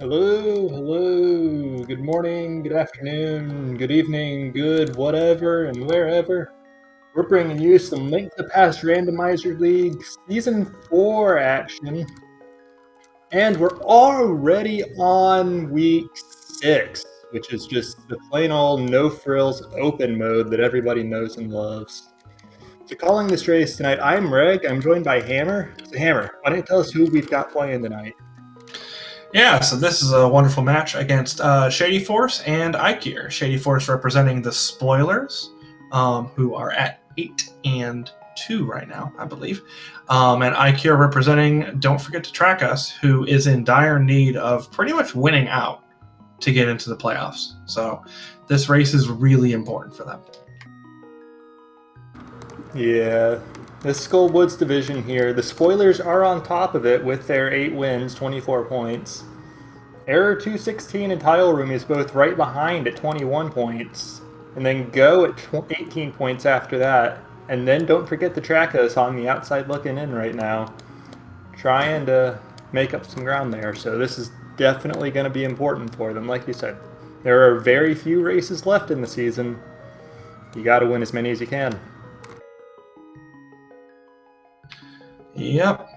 Hello, hello, good morning, good afternoon, good evening, good whatever and wherever. We're bringing you some Link to the Past Randomizer League Season 4 action. And we're already on week 6, which is just the plain old no-frills open mode that everybody knows and loves. So calling this race tonight, I'm Reg, I'm joined by Hammer. So Hammer, why don't you tell us who we've got playing tonight? Yeah, so this is a wonderful match against Shady Force and Ikir. Shady Force representing the Spoilers, who are at 8-2 right now, I believe. And Ikir representing Don't Forget to Track Us, who is in dire need of pretty much winning out to get into the playoffs. So this race is really important for them. Yeah, the Skull Woods division here. The Spoilers are on top of it with their 8 wins, 24 points. Error 216 and Tile Room is both right behind at 21 points. And then Go at 18 points after that. And then don't forget to track us on the outside looking in right now. Trying to make up some ground there. So this is definitely going to be important for them, like you said. There are very few races left in the season. You got to win as many as you can. Yep.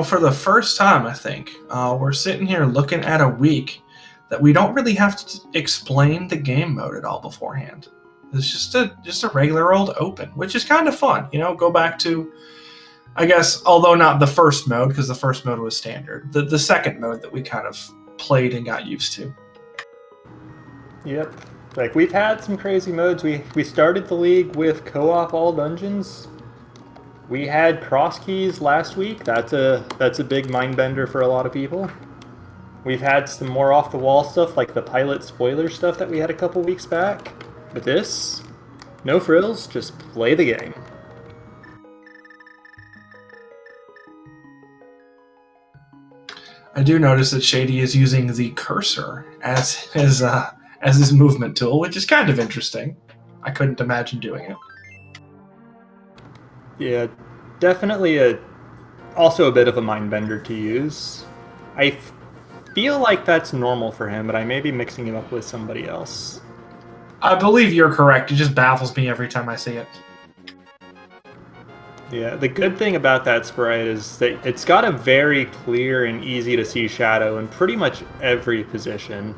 For the first time, I think, we're sitting here looking at a week that we don't really have to explain the game mode at all beforehand. It's just a regular old open, which is kind of fun. Go back to, I guess, although not the first mode, because the first mode was standard, the second mode that we kind of played and got used to. Yep. Like, we've had some crazy modes. We started the league with co-op all dungeons. We had cross keys last week. That's a big mind bender for a lot of people. We've had some more off the wall stuff like the pilot spoiler stuff that we had a couple weeks back. But this, no frills, just play the game. I do notice that Shady is using the cursor as his movement tool, which is kind of interesting. I couldn't imagine doing it. Yeah, definitely also a bit of a mind bender to use. I feel like that's normal for him, but I may be mixing him up with somebody else. I believe you're correct. It just baffles me every time I see it. Yeah, the good thing about that sprite is that it's got a very clear and easy to see shadow in pretty much every position.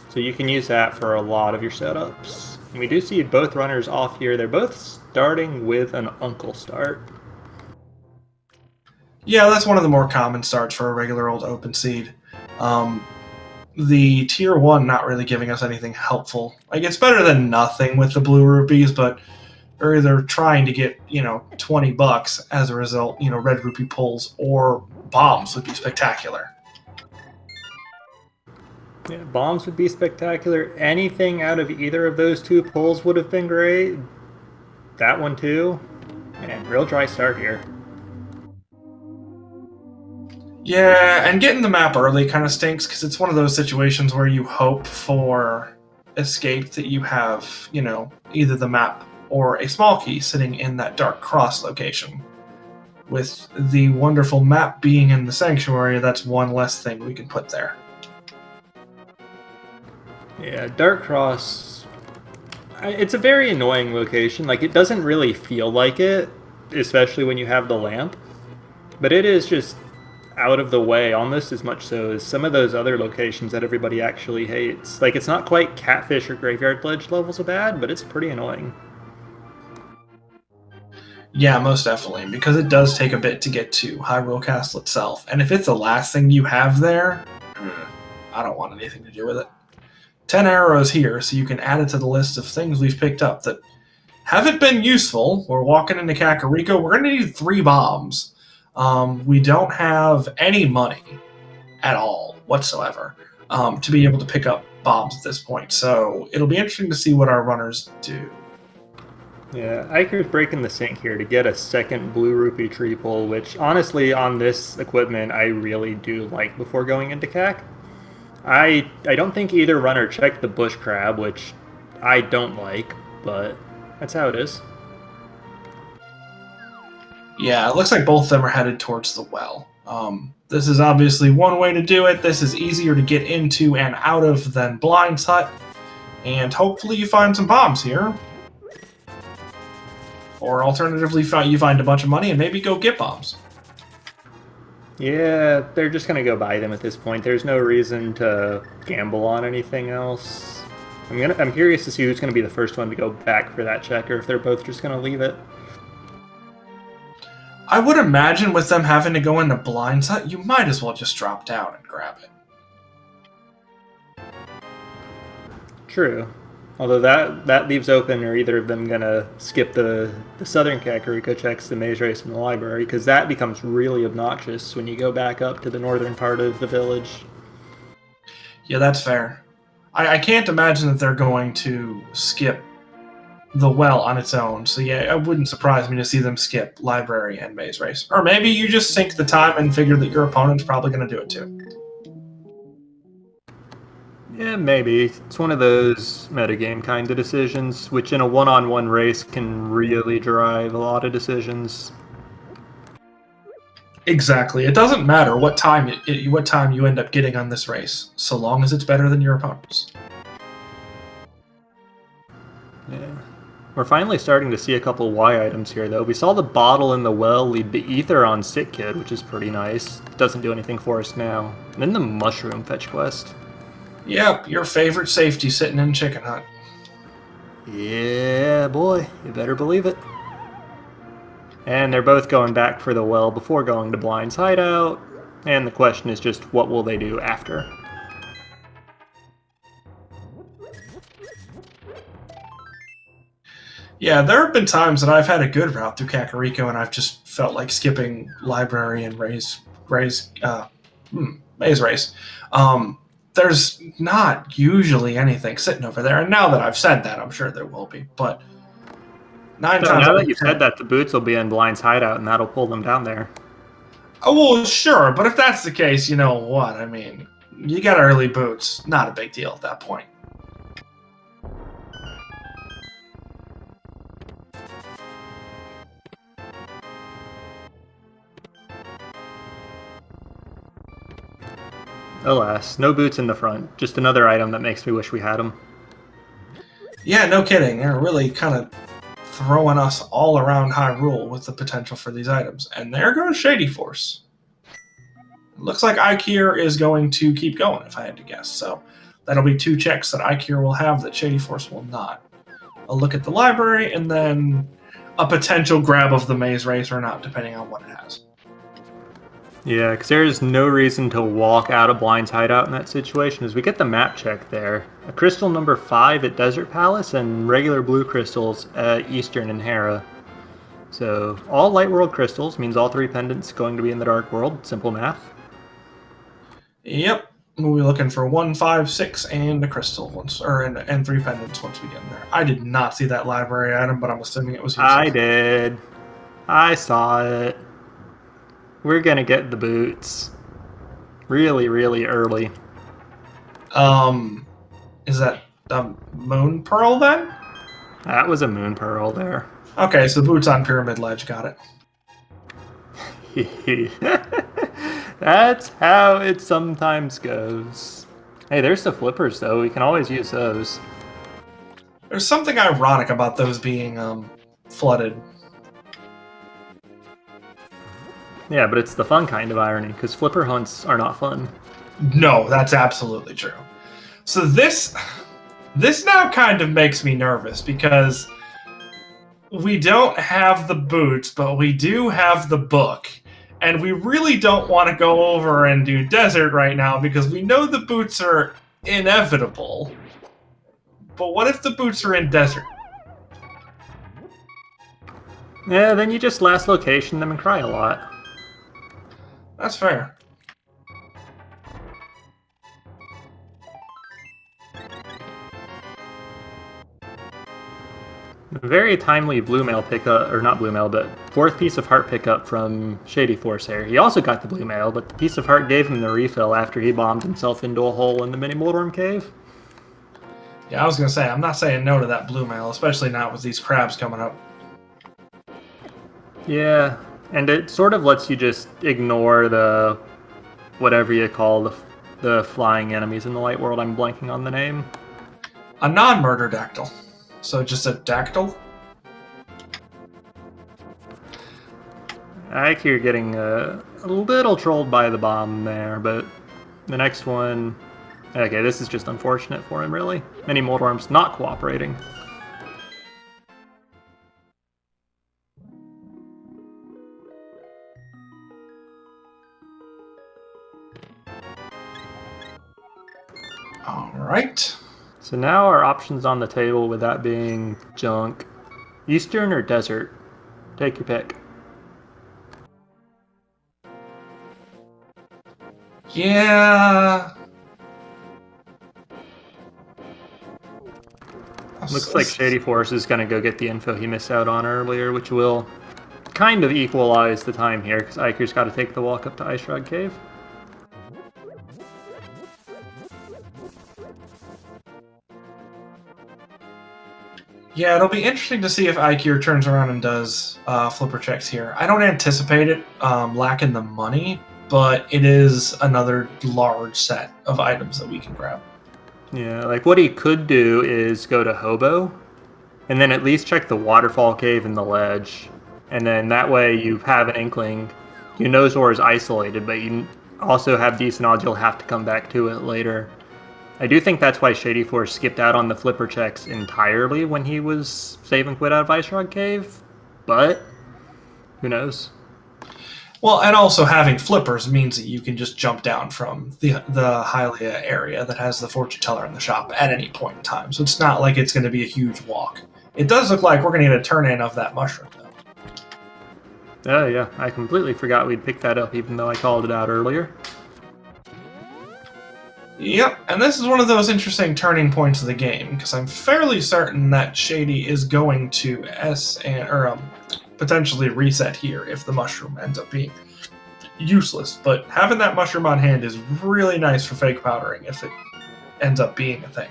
So you can use that for a lot of your setups. And we do see both runners off here. They're both starting with an uncle start. Yeah, that's one of the more common starts for a regular old open seed. The tier 1 not really giving us anything helpful. Like, it's better than nothing with the blue rupees, but they're either trying to get, $20 as a result, red rupee pulls, or bombs would be spectacular. Yeah, bombs would be spectacular. Anything out of either of those two pulls would have been great. That one too. Man, real dry start here. Yeah, and getting the map early kind of stinks because it's one of those situations where you hope for escape that you have, either the map or a small key sitting in that dark cross location. With the wonderful map being in the sanctuary, that's one less thing we can put there. Yeah, Dark Cross. It's a very annoying location. Like, it doesn't really feel like it, especially when you have the lamp. But it is just out of the way, almost as much so as some of those other locations that everybody actually hates. Like, it's not quite Catfish or Graveyard Ledge levels of bad, but it's pretty annoying. Yeah, most definitely, because it does take a bit to get to Hyrule Castle itself. And if it's the last thing you have there, I don't want anything to do with it. 10 arrows here, so you can add it to the list of things we've picked up that haven't been useful. We're walking into Kakariko. We're going to need 3 bombs. We don't have any money at all whatsoever to be able to pick up bombs at this point. So it'll be interesting to see what our runners do. Yeah, Iker's breaking the sink here to get a second blue rupee tree pull, which honestly on this equipment I really do like before going into CAC. I don't think either runner checked the bush crab, which I don't like, but that's how it is. Yeah, it looks like both of them are headed towards the well. This is obviously one way to do it. This is easier to get into and out of than Blind's Hut. And hopefully you find some bombs here. Or alternatively, you find a bunch of money and maybe go get bombs. Yeah, they're just going to go buy them at this point. There's no reason to gamble on anything else. I'm curious to see who's going to be the first one to go back for that check, or if they're both just going to leave it. I would imagine with them having to go into Blind's Hut, you might as well just drop down and grab it. True. Although that leaves open, are either of them going to skip the southern Kakariko checks, the maze race, and the library, because that becomes really obnoxious when you go back up to the northern part of the village. Yeah, that's fair. I can't imagine that they're going to skip the well on its own, so yeah, it wouldn't surprise me to see them skip library and maze race. Or maybe you just sink the time and figure that your opponent's probably going to do it too. Yeah, maybe. It's one of those metagame kind of decisions, which in a one-on-one race can really drive a lot of decisions. Exactly. It doesn't matter what time you end up getting on this race, so long as it's better than your opponent's. Yeah. We're finally starting to see a couple Y items here, though. We saw the bottle in the well lead the ether on Sick Kid, which is pretty nice. Doesn't do anything for us now. And then the mushroom fetch quest. Yep, your favorite safety sitting in Chicken Hut. Yeah, boy. You better believe it. And they're both going back for the well before going to Blind's hideout. And the question is just, what will they do after? Yeah, there have been times that I've had a good route through Kakariko and I've just felt like skipping library and maze race. There's not usually anything sitting over there, and now that I've said that, I'm sure there will be. But now that you've said that, the boots will be in Blind's hideout, and that'll pull them down there. Oh, well, sure, but if that's the case, you know what? I mean, you got early boots. Not a big deal at that point. Alas, no boots in the front. Just another item that makes me wish we had them. Yeah, no kidding. They're really kind of throwing us all around Hyrule with the potential for these items. And there goes Shady Force. Looks like Ikir is going to keep going, if I had to guess. So that'll be 2 checks that Ikir will have that Shady Force will not. A look at the library, and then a potential grab of the maze race or not, depending on what it has. Yeah, because there's no reason to walk out of Blind's hideout in that situation, as we get the map check there. A crystal number 5 at Desert Palace, and regular blue crystals at Eastern and Hera. So, all Light World crystals means all 3 pendants going to be in the Dark World. Simple math. Yep. We'll be looking for 1, 5, 6, and a crystal and 3 pendants once we get in there. I did not see that library item, but I'm assuming it was useless. I did. I saw it. We're gonna get the boots. Really, really early. Is that a Moon Pearl then? That was a Moon Pearl there. Okay, so boots on Pyramid Ledge, got it. That's how it sometimes goes. Hey, there's the flippers, though. We can always use those. There's something ironic about those being flooded. Yeah, but it's the fun kind of irony, because flipper hunts are not fun. No, that's absolutely true. So this now kind of makes me nervous, because we don't have the boots, but we do have the book. And we really don't want to go over and do desert right now, because we know the boots are inevitable. But what if the boots are in desert? Yeah, then you just last location them and cry a lot. That's fair. Very timely blue mail pickup, or not blue mail, but 4th piece of heart pickup from Shady Force here. He also got the blue mail, but the piece of heart gave him the refill after he bombed himself into a hole in the mini Moldorm cave. Yeah, I was gonna say, I'm not saying no to that blue mail, especially not with these crabs coming up. Yeah, And it sort of lets you just ignore the whatever you call the flying enemies in the light world. I'm blanking on the name. A non-murder dactyl. So just a dactyl? I think you're getting a little trolled by the bomb there, but the next one... Okay, this is just unfortunate for him, really. Many Moldworms not cooperating. Alright. So now our options on the table, with that being junk, Eastern or Desert? Take your pick. Yeah. Looks like Shady Force is going to go get the info he missed out on earlier, which will kind of equalize the time here, because Iker's got to take the walk up to Ice Shrug Cave. Yeah, it'll be interesting to see if Iker turns around and does flipper checks here. I don't anticipate it lacking the money, but it is another large set of items that we can grab. Yeah, like what he could do is go to Hobo, and then at least check the waterfall cave and the ledge, and then that way you have an inkling. You know Zor is isolated, but you also have decent odds you'll have to come back to it later. I do think that's why Shady Force skipped out on the flipper checks entirely when he was save and quit out of Ice Shrug Cave, but who knows? Well, and also having flippers means that you can just jump down from the Hylia area that has the fortune teller in the shop at any point in time. So it's not like it's going to be a huge walk. It does look like we're going to get a turn-in of that mushroom, though. Oh yeah, I completely forgot we'd picked that up even though I called it out earlier. Yep, and this is one of those interesting turning points of the game, because I'm fairly certain that Shady is going to potentially reset here if the mushroom ends up being useless. But having that mushroom on hand is really nice for fake powdering if it ends up being a thing.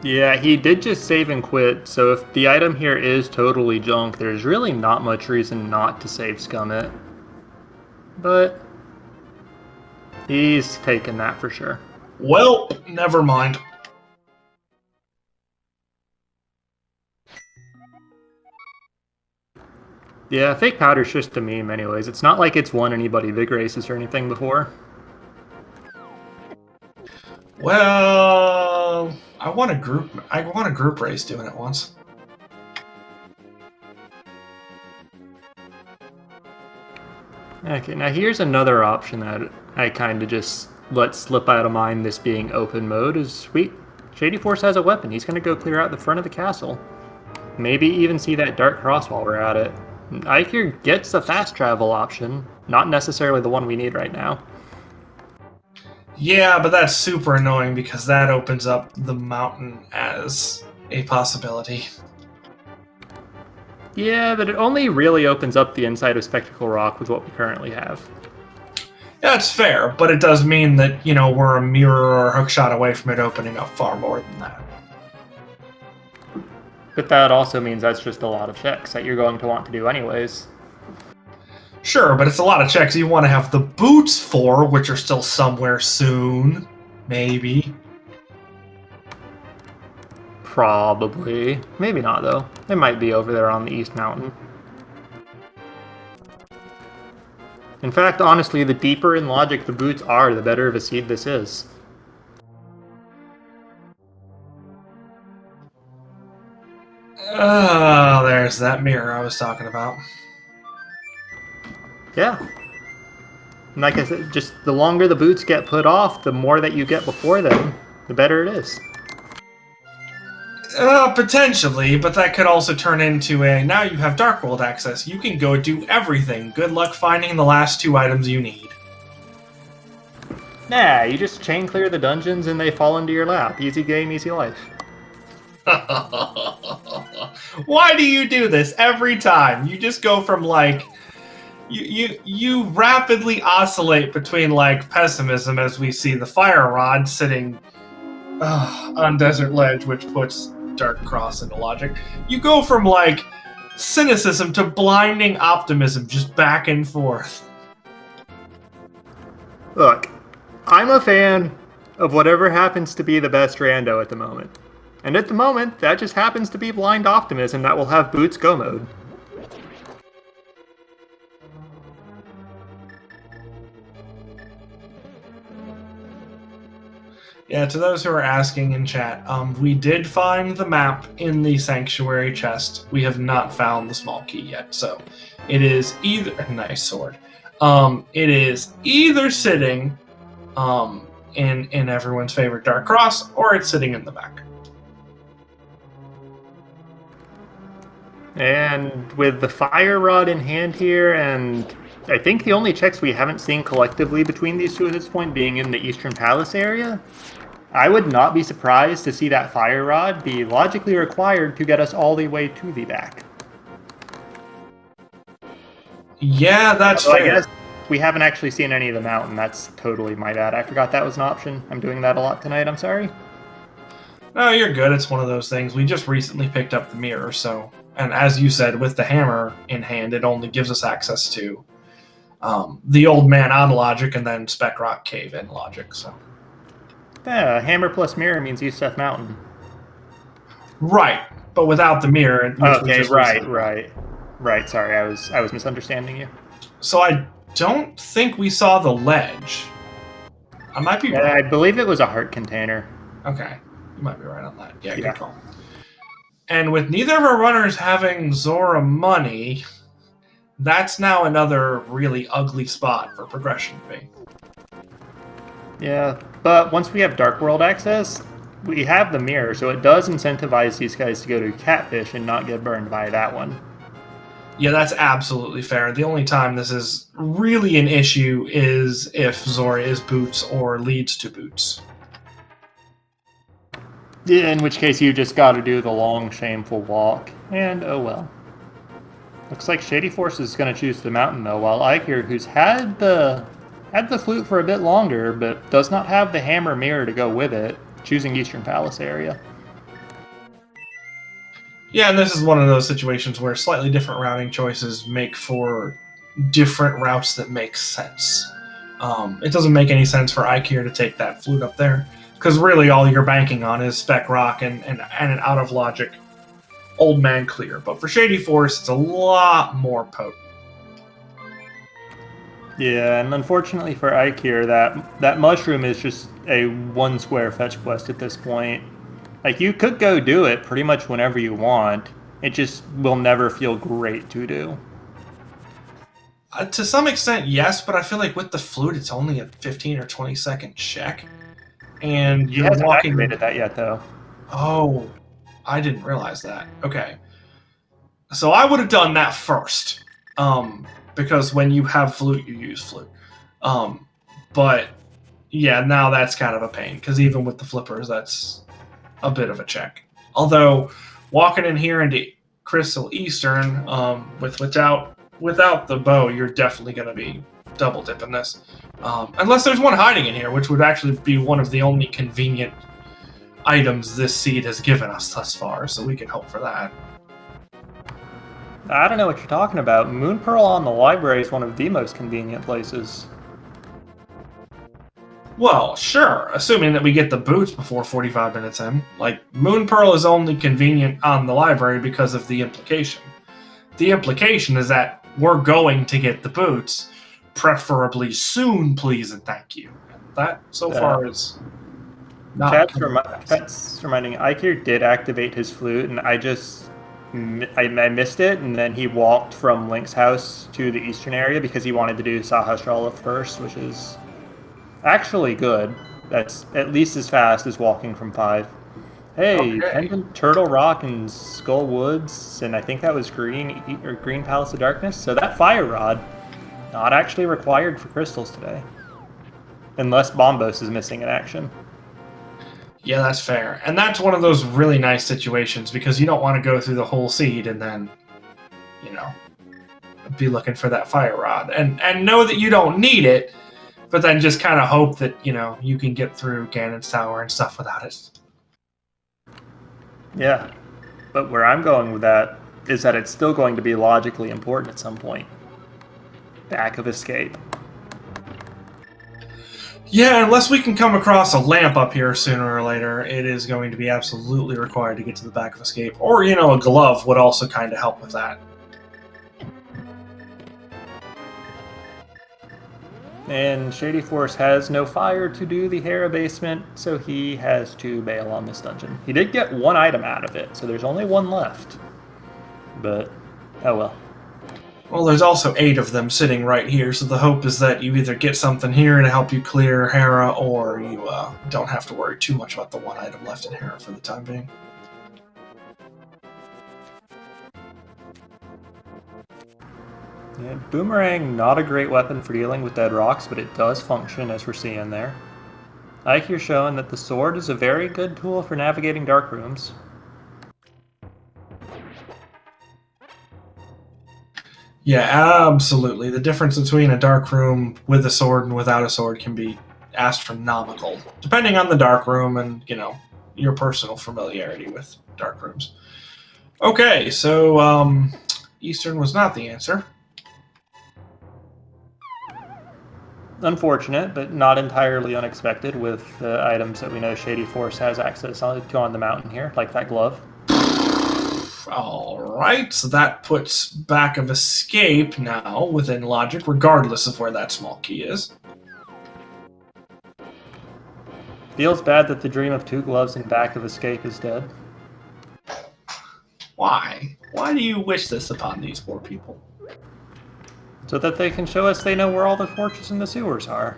Yeah, he did just save and quit, so if the item here is totally junk, there's really not much reason not to save scum it. But he's taken that for sure. Well, never mind. Yeah, fake powder's just a meme anyways. It's not like it's won anybody big races or anything before. Well, I won a group race doing it once. Okay, now here's another option that I kind of just let slip out of mind, this being open mode, is sweet. Shady Force has a weapon. He's going to go clear out the front of the castle. Maybe even see that Dark Cross while we're at it. Iker gets a fast travel option, not necessarily the one we need right now. Yeah, but that's super annoying because that opens up the mountain as a possibility. Yeah, but it only really opens up the inside of Spectacle Rock with what we currently have. Yeah, that's fair, but it does mean that, you know, we're a mirror or a hookshot away from it opening up far more than that. But that also means that's just a lot of checks that you're going to want to do anyways. Sure, but it's a lot of checks you want to have the boots for, which are still somewhere soon. Maybe. Probably. Maybe not, though. They might be over there on the East Mountain. In fact, honestly, the deeper in logic the boots are, the better of a seed this is. Oh, there's that mirror I was talking about. Yeah. And like I said, just the longer the boots get put off, the more that you get before them, the better it is. Potentially, but that could also turn into a, now you have Dark World access, you can go do everything. Good luck finding the last 2 items you need. Nah, you just chain clear the dungeons and they fall into your lap. Easy game, easy life. Why do you do this every time? You just go from like you rapidly oscillate between like pessimism as we see the fire rod sitting on Desert Ledge, which puts Dark Cross into logic. You go from like cynicism to blinding optimism, just back and forth. Look, I'm a fan of whatever happens to be the best rando at the moment. And at the moment, that just happens to be blind optimism that will have Boots go mode. Yeah, to those who are asking in chat, we did find the map in the sanctuary chest. We have not found the small key yet, so it is either nice sword. It is either sitting in everyone's favorite Dark Cross, or it's sitting in the back. And with the fire rod in hand here, and I think the only checks we haven't seen collectively between these two at this point being in the Eastern Palace area, I would not be surprised to see that fire rod be logically required to get us all the way to the back. Yeah, that's Although fair. I guess we haven't actually seen any of the mountain. That's totally my bad. I forgot that was an option. I'm doing that a lot tonight. I'm sorry. No, you're good. It's one of those things. We just recently picked up the mirror, so... And as you said, with the hammer in hand, it only gives us access to the Old Man on logic and then Spec Rock Cave in logic, so... Yeah, hammer plus mirror means East F Mountain. Right, but without the mirror... Okay, right. Sorry, I was misunderstanding you. So I don't think we saw the ledge. I might be wrong. I believe it was a heart container. Okay, you might be right on that. Yeah, good call. And with neither of our runners having Zora money, that's now another really ugly spot for progression to be. Yeah, but once we have Dark World access, we have the mirror, so it does incentivize these guys to go to Catfish and not get burned by that one. Yeah, that's absolutely fair. The only time this is really an issue is if Zora is Boots or leads to Boots. In which case you just gotta do the long, shameful walk, and oh well. Looks like Shady Force is gonna choose the mountain though, while Ikir, who's had the flute for a bit longer, but does not have the hammer mirror to go with it, choosing Eastern Palace area. Yeah, and this is one of those situations where slightly different routing choices make for different routes that make sense. It doesn't make any sense for Ikir to take that flute up there, because really all you're banking on is Spec Rock and an out-of-logic Old Man clear. But for Shady Force, it's a lot more potent. Yeah, and unfortunately for Ikir, that mushroom is just a one square fetch quest at this point. Like, you could go do it pretty much whenever you want. It just will never feel great to do. To some extent, yes, but I feel like with the flute, it's only a 15 or 20 second check. And He you're hasn't walking... activated that yet, though. Oh, I didn't realize that. Okay. So I would have done that first. Because when you have flute, you use flute. But, yeah, now that's kind of a pain, because even with the flippers, that's a bit of a check. Although, walking in here into Crystal Eastern, without the bow, you're definitely going to be double dipping this. Unless there's one hiding in here, which would actually be one of the only convenient items this seed has given us thus far, so we can hope for that. I don't know what you're talking about. Moon Pearl on the library is one of the most convenient places. Well, sure, assuming that we get the boots before 45 minutes in. Like, Moon Pearl is only convenient on the library because of the implication. The implication is that we're going to get the boots, preferably soon, please and thank you. And that, so far, is not... Chat's reminding Ikir did activate his flute, and I missed it, and then he walked from Link's house to the eastern area because he wanted to do Sahasrara first, which is actually good. That's at least as fast as walking from 5. Hey, Okay. Pendant, Turtle Rock, and Skull Woods, and I think that was Green Palace of Darkness. So that fire rod, not actually required for crystals today. Unless Bombos is missing in action. Yeah, that's fair. And that's one of those really nice situations, because you don't want to go through the whole seed and then, be looking for that fire rod. And know that you don't need it, but then just kind of hope that, you can get through Ganon's Tower and stuff without it. Yeah, but where I'm going with that, is that it's still going to be logically important at some point. Back of escape. Yeah, unless we can come across a lamp up here sooner or later, it is going to be absolutely required to get to the back of escape. Or, you know, a glove would also kind of help with that. And Shady Force has no fire to do the Hera basement, so he has to bail on this dungeon. He did get one item out of it, so there's only one left. But, oh well. Well, there's also 8 of them sitting right here, so the hope is that you either get something here to help you clear Hera, or you don't have to worry too much about the one item left in Hera for the time being. Yeah, Boomerang, not a great weapon for dealing with dead rocks, but it does function, as we're seeing there. Ike here showing that the sword is a very good tool for navigating dark rooms. Yeah, absolutely. The difference between a dark room with a sword and without a sword can be astronomical, depending on the dark room and, you know, your personal familiarity with dark rooms. Okay, so Eastern was not the answer. Unfortunate, but not entirely unexpected with the items that we know Shady Force has access to on the mountain here, like that glove. Alright, so that puts back of escape now within logic, regardless of where that small key is. Feels bad that the dream of 2 gloves in back of escape is dead. Why? Why do you wish this upon these poor people? So that they can show us they know where all the torches in the sewers are.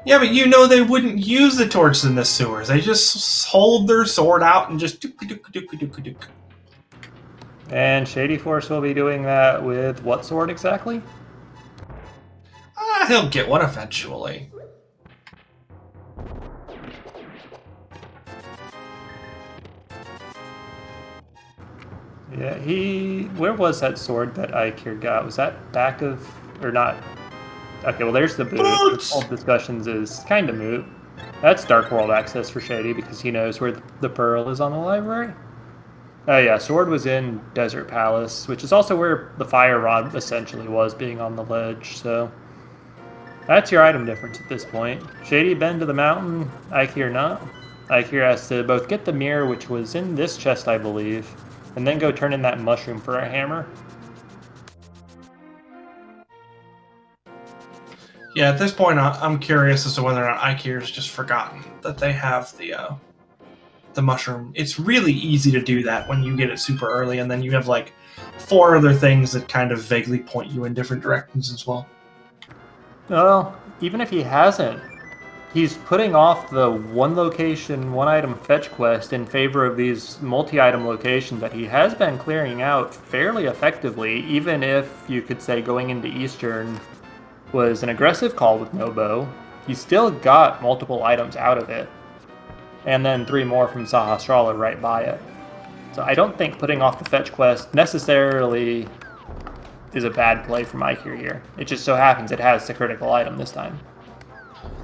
Yeah, but you know they wouldn't use the torches in the sewers. They just hold their sword out and just dook-a-dook-a-dook-a-dook-a-dook. And Shady Force will be doing that with what sword exactly? He'll get one eventually. Yeah, where was that sword that Ike here got? Was that back of... or not? Okay, well there's the boot. Boots! Old discussions is kind of moot. That's Dark World access for Shady because he knows where the pearl is on the library. Oh yeah, sword was in Desert Palace, which is also where the fire rod essentially was, being on the ledge, so... That's your item difference at this point. Shady been to the mountain, Ike here not. Ike here has to both get the mirror, which was in this chest I believe, and then go turn in that mushroom for a hammer. Yeah, at this point, I'm curious as to whether or not Ike here's just forgotten that they have the mushroom. It's really easy to do that when you get it super early, and then you have like 4 other things that kind of vaguely point you in different directions as well. Well, even if he hasn't, he's putting off the one location, one item fetch quest in favor of these multi-item locations that he has been clearing out fairly effectively, even if you could say going into Eastern was an aggressive call with no bow. He still got multiple items out of it, and then 3 more from Sahasrara right by it. So I don't think putting off the fetch quest necessarily is a bad play from Ikir here. It just so happens it has the critical item this time.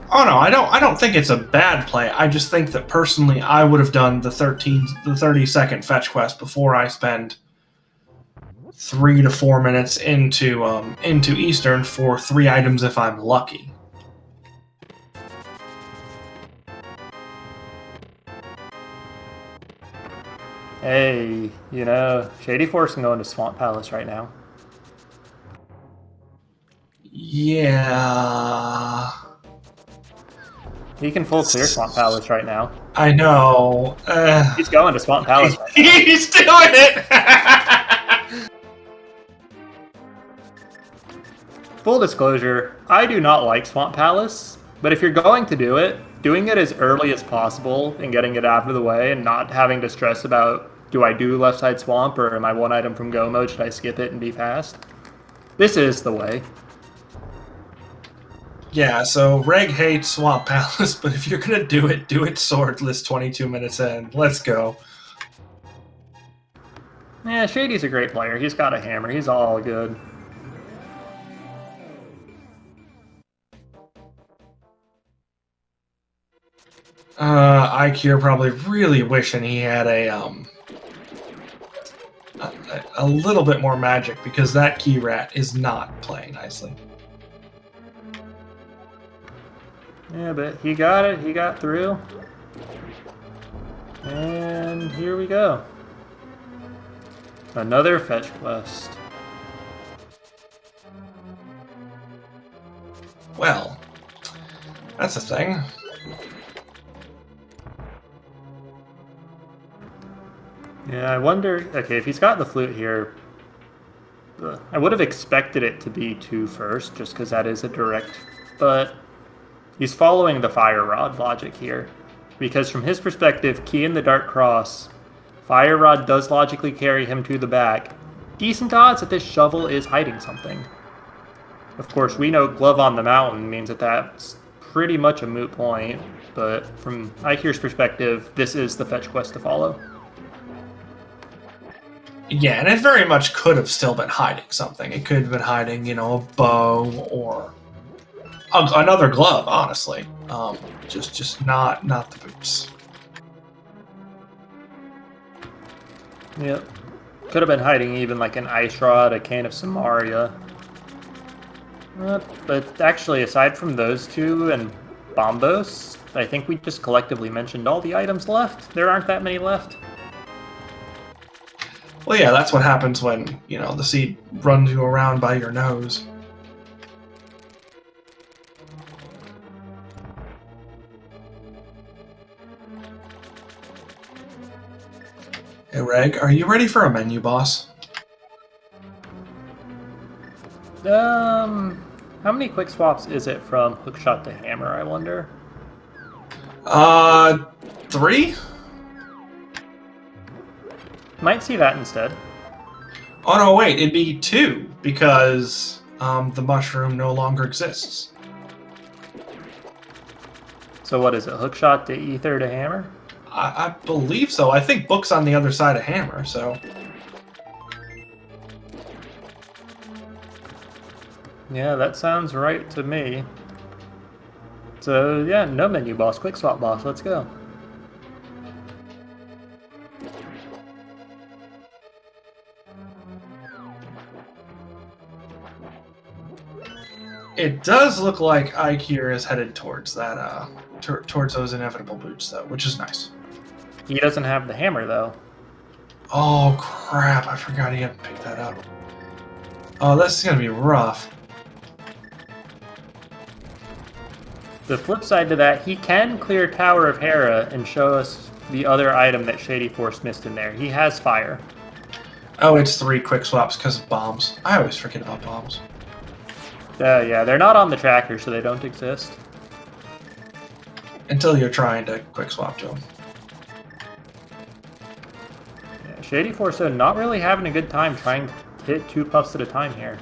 Oh no, I don't think it's a bad play. I just think that personally I would have done the 30-second fetch quest before I spend 3 to 4 minutes into Eastern for 3 items if I'm lucky. Hey, you know, Shady Force can go into Swamp Palace right now. Yeah. He can full clear Swamp Palace right now. I know. He's going to Swamp Palace right now. He's doing it! Full disclosure, I do not like Swamp Palace, but if you're going to do it, doing it as early as possible and getting it out of the way and not having to stress about, do I do left side swamp or am I one item from go mode, should I skip it and be fast? This is the way. Yeah, so Reg hates Swamp Palace, but if you're gonna do it swordless 22 minutes in. Let's go. Yeah, Shady's a great player. He's got a hammer. He's all good. Ike here probably really wishing he had a a little bit more magic because that key rat is not playing nicely. Yeah, but he got it. He got through. And here we go. Another fetch quest. Well, that's a thing. Yeah, I wonder... Okay, if he's got the flute here... I would have expected it to be 2 first, just because that is a direct... But he's following the fire rod logic here. Because from his perspective, key in the Dark Cross, fire rod does logically carry him to the back. Decent odds that this shovel is hiding something. Of course, we know glove on the mountain means that that's pretty much a moot point, but from Ikir's perspective, this is the fetch quest to follow. Yeah, and it very much could have still been hiding something. It could have been hiding, you know, a bow or another glove, honestly. Just not the boots. Yep. Could have been hiding even like an ice rod, a can of Samaria. But actually, aside from those two and Bombos, I think we just collectively mentioned all the items left. There aren't that many left. Well, yeah, that's what happens when, you know, the seed runs you around by your nose. Hey, Reg, are you ready for a menu boss? How many quick swaps is it from hookshot to hammer, I wonder? 3? Might see that instead. Oh, no, wait, it'd be 2, because the mushroom no longer exists. So what is it, hookshot to ether to hammer? I believe so. I think Book's on the other side of hammer, so... Yeah, that sounds right to me. So yeah, no menu boss, quick swap boss, let's go. It does look like Ikir is headed towards that, towards those inevitable boots, though, which is nice. He doesn't have the hammer, though. Oh, crap. I forgot he had to pick that up. Oh, this is going to be rough. The flip side to that, he can clear Tower of Hera and show us the other item that Shady Force missed in there. He has fire. Oh, it's 3 quick swaps because of bombs. I always forget about bombs. Yeah, they're not on the tracker, so they don't exist. Until you're trying to quick swap to them. Yeah, Shady Force, though, not really having a good time trying to hit 2 puffs at a time here.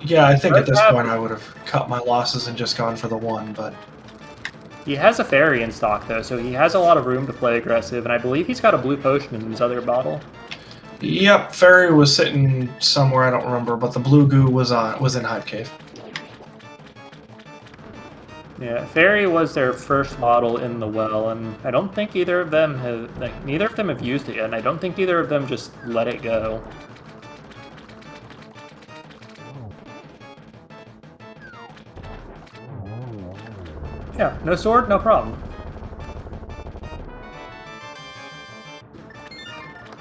Yeah, I think at this point I would have cut my losses and just gone for the 1, but... He has a fairy in stock, though, so he has a lot of room to play aggressive, and I believe he's got a blue potion in his other bottle. Yep, fairy was sitting somewhere, I don't remember, but the blue goo was in Hive Cave. Yeah, fairy was their first bottle in the well, and I don't think either of them have... neither of them have used it yet, and I don't think either of them just let it go. Yeah, no sword, no problem.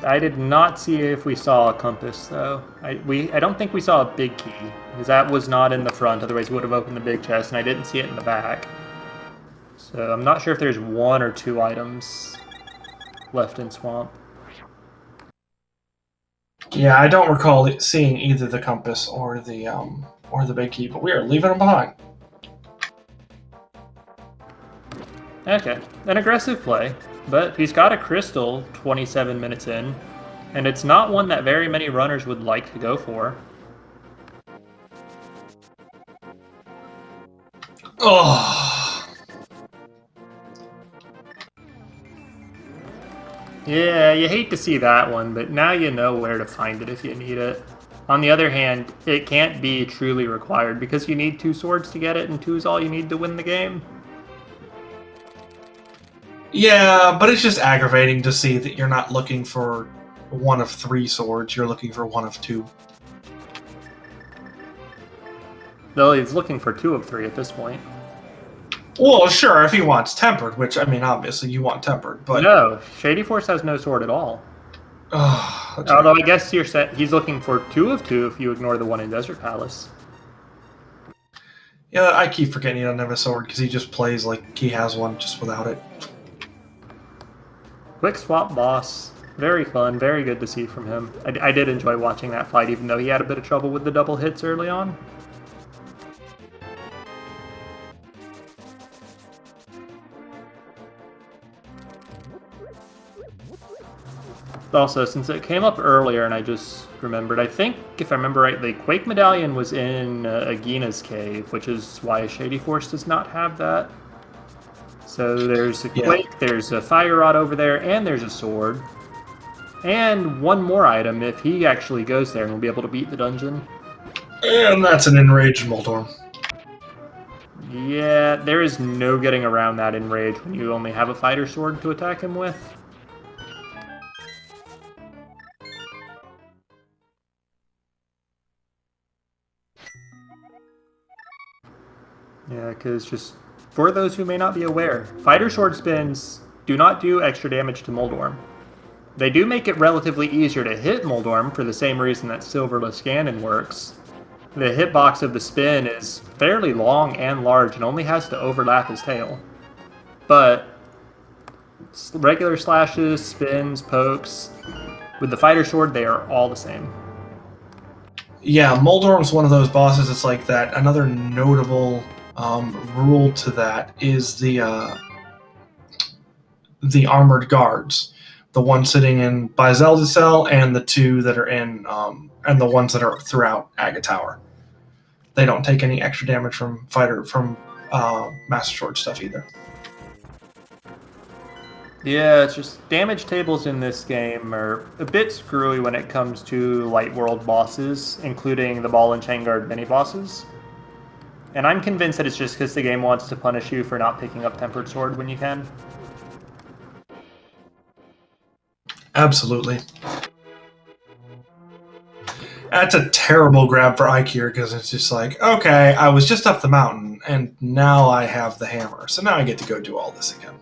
I did not see if we saw a compass, though. I don't think we saw a big key, because that was not in the front, otherwise we would have opened the big chest, and I didn't see it in the back. So I'm not sure if there's 1 or 2 items left in Swamp. Yeah, I don't recall seeing either the compass or the big key, but we are leaving them behind. Okay, an aggressive play, but he's got a crystal 27 minutes in, and it's not one that very many runners would like to go for. Oh. Yeah, you hate to see that one, but now you know where to find it if you need it. On the other hand, it can't be truly required because you need 2 swords to get it, and 2 is all you need to win the game. Yeah, but it's just aggravating to see that you're not looking for one of 3 swords, you're looking for one of 2. Though he's looking for 2 of 3 at this point. Well, sure, if he wants tempered, which, I mean, obviously you want tempered, but... No, Shady Force has no sword at all. Although I guess you're he's looking for 2 of 2 if you ignore the one in Desert Palace. Yeah, I keep forgetting he doesn't have a sword because he just plays like he has one just without it. Quick swap boss. Very fun, very good to see from him. I did enjoy watching that fight, even though he had a bit of trouble with the double hits early on. Also, since it came up earlier and I just remembered, I think, if I remember right, the Quake Medallion was in Agina's cave, which is why Shady Force does not have that. So there's a Quake, there's a Fire Rod over there, and there's a sword. And one more item if he actually goes there and will be able to beat the dungeon. And that's an enraged Moldorm. Yeah, there is no getting around that enrage when you only have a fighter sword to attack him with. Yeah, because just for those who may not be aware, fighter sword spins do not do extra damage to Moldorm. They do make it relatively easier to hit Moldorm for the same reason that Silverless Ganon works. The hitbox of the spin is fairly long and large and only has to overlap his tail. But regular slashes, spins, pokes, with the fighter sword they are all the same. Yeah, Moldorm's one of those bosses. It's like that. Another notable rule to that is the armored guards, the one sitting in by Zelda Cell, and the 2 that are in, and the ones that are throughout Aga Tower. They don't take any extra damage from Master Sword stuff either. Yeah, it's just damage tables in this game are a bit screwy when it comes to Light World bosses, including the Ball and Chain Guard mini-bosses. And I'm convinced that it's just because the game wants to punish you for not picking up Tempered Sword when you can. Absolutely. That's a terrible grab for Ikir because it's just like, okay, I was just up the mountain and now I have the hammer, so now I get to go do all this again.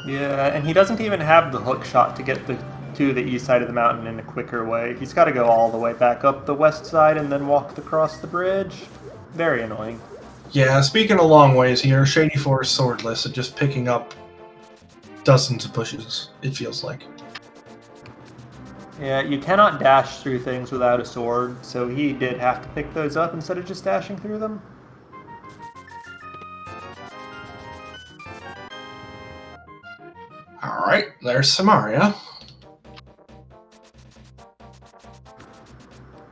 Yeah, and he doesn't even have the hook shot to get to the east side of the mountain in a quicker way. He's got to go all the way back up the west side and then walk across the bridge. Very annoying. Yeah, speaking of long ways here, Shady Force swordless and just picking up dozens of bushes, it feels like. Yeah, you cannot dash through things without a sword, so he did have to pick those up instead of just dashing through them. Alright, there's Samaria.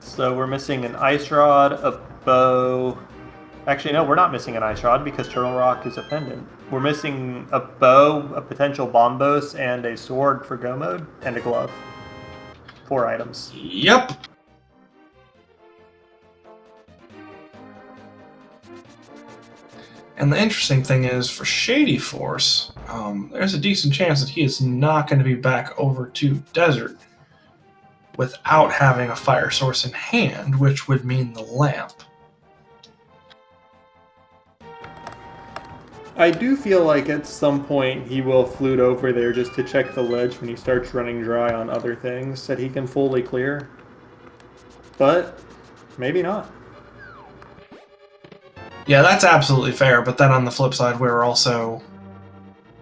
So we're missing an ice rod, a bow. Actually, no, we're not missing an ice rod because Turtle Rock is a pendant. We're missing a bow, a potential bombos, and a sword for go mode, and a glove. 4 items. Yep. And the interesting thing is, for Shady Force, there's a decent chance that he is not going to be back over to Desert without having a fire source in hand, which would mean the lamp. I do feel like at some point he will flute over there just to check the ledge when he starts running dry on other things that he can fully clear. But maybe not. Yeah, that's absolutely fair, but then on the flip side, we're also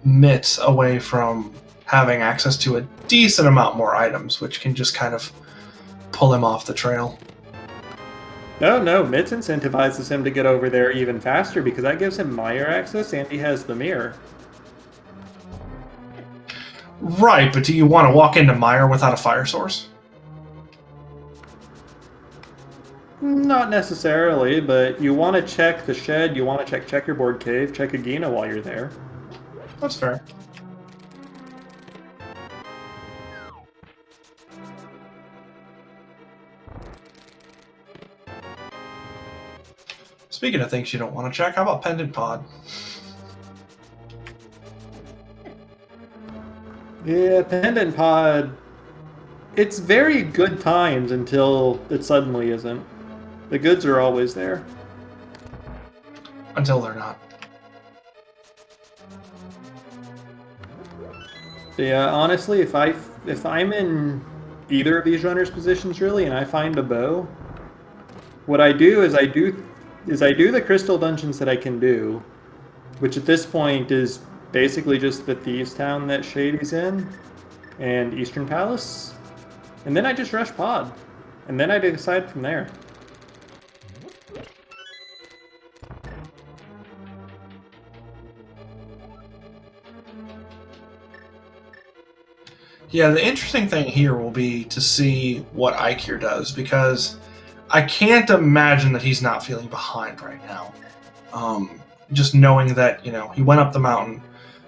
mitts away from having access to a decent amount more items, which can just kind of pull him off the trail. No, Mitz incentivizes him to get over there even faster because that gives him Meyer access and he has the mirror. Right, but do you want to walk into Meyer without a fire source? Not necessarily, but you want to check the shed, you want to check Checkerboard Cave, check Agina while you're there. That's fair. Speaking of things you don't want to check, how about Pendant Pod? Yeah, Pendant Pod. It's very good times until it suddenly isn't. The goods are always there. Until they're not. But yeah, honestly, if I'm in either of these runners' positions really, and I find a bow, what I do is I do the crystal dungeons that I can do, which at this point is basically just the Thieves' Town that Shady's in, and Eastern Palace, and then I just rush Pod, and then I decide from there. Yeah, the interesting thing here will be to see what Ikir does, because I can't imagine that he's not feeling behind right now. Just knowing that, he went up the mountain,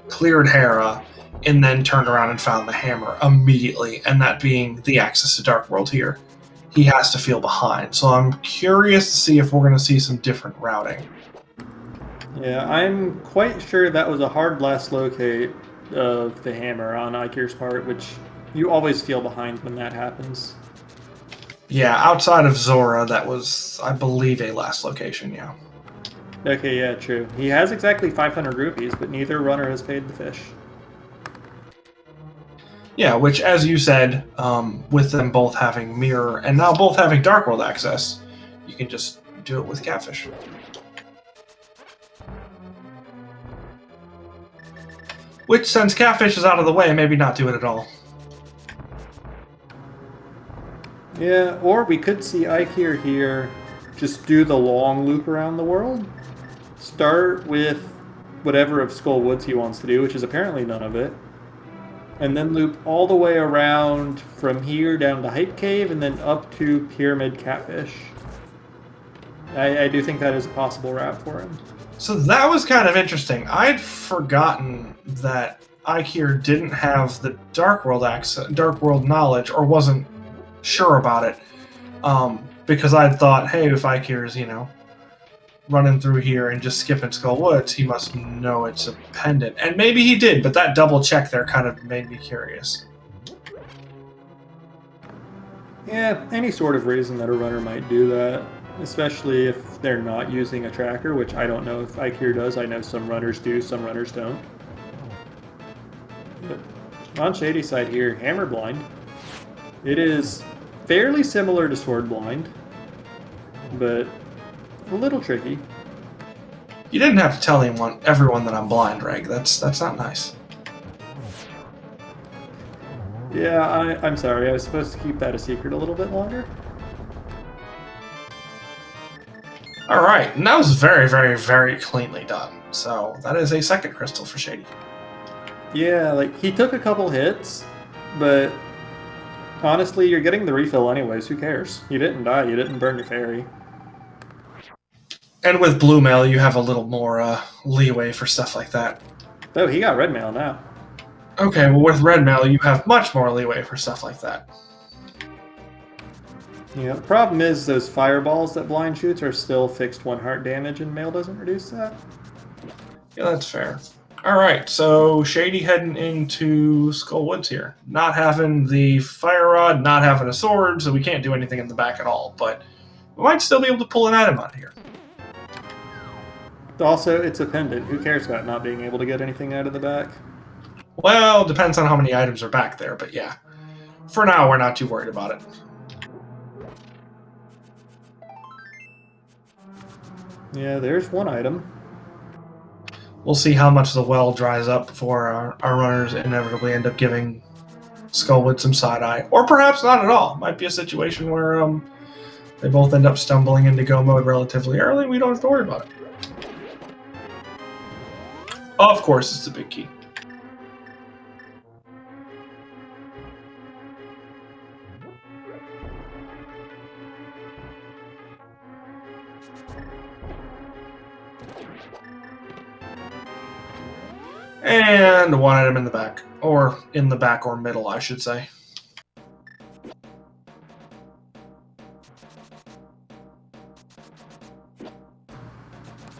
cleared Hera, and then turned around and found the hammer immediately, and that being the access to Dark World here. He has to feel behind. So I'm curious to see if we're going to see some different routing. Yeah, I'm quite sure that was a hard last locate of the hammer on Ikir's part, which you always feel behind when that happens. Yeah, outside of Zora, that was, I believe, a last location, yeah. Okay, yeah, true. He has exactly 500 rupees, but neither runner has paid the fish. Yeah, which, as you said, with them both having Mirror and now both having Dark World access, you can just do it with Catfish. Which, since Catfish is out of the way, maybe not do it at all. Yeah, or we could see Ikir here just do the long loop around the world. Start with whatever of Skull Woods he wants to do, which is apparently none of it. And then loop all the way around from here down to Hype Cave and then up to Pyramid Catfish. I do think that is a possible route for him. So that was kind of interesting. I'd forgotten that Ikir didn't have the Dark World access, Dark World knowledge, or wasn't sure about it. Because I'd thought, hey, if Ikir's, running through here and just skipping Skull Woods, he must know it's a pendant. And maybe he did, but that double check there kind of made me curious. Yeah, any sort of reason that a runner might do that, especially if they're not using a tracker, which I don't know if Ikir does. I know some runners do, some runners don't. But on Shady's side here, Hammer Blind. It is fairly similar to Sword Blind, but a little tricky. You didn't have to tell everyone that I'm blind, Reg. That's not nice. Yeah, I'm sorry. I was supposed to keep that a secret a little bit longer. All right, and that was very, very, very cleanly done. So that is a second crystal for Shady. Yeah, like, he took a couple hits, but honestly, you're getting the refill anyways. Who cares? You didn't die. You didn't burn your fairy. And with blue mail, you have a little more leeway for stuff like that. Oh, he got red mail now. Okay, well, with red mail, you have much more leeway for stuff like that. Yeah, the problem is those fireballs that blind shoots are still fixed 1 heart damage, and mail doesn't reduce that. Yeah, that's fair. All right, so Shady heading into Skull Woods here. Not having the fire rod, not having a sword, so we can't do anything in the back at all, but we might still be able to pull an item out here. Also, it's a pendant. Who cares about not being able to get anything out of the back? Well, depends on how many items are back there, but yeah. For now, we're not too worried about it. Yeah, there's one item. We'll see how much the well dries up before our runners inevitably end up giving Skullwood some side-eye. Or perhaps not at all. Might be a situation where they both end up stumbling into go mode relatively early. We don't have to worry about it. Of course, it's a big key. And one item in the back. Or in the back or middle, I should say.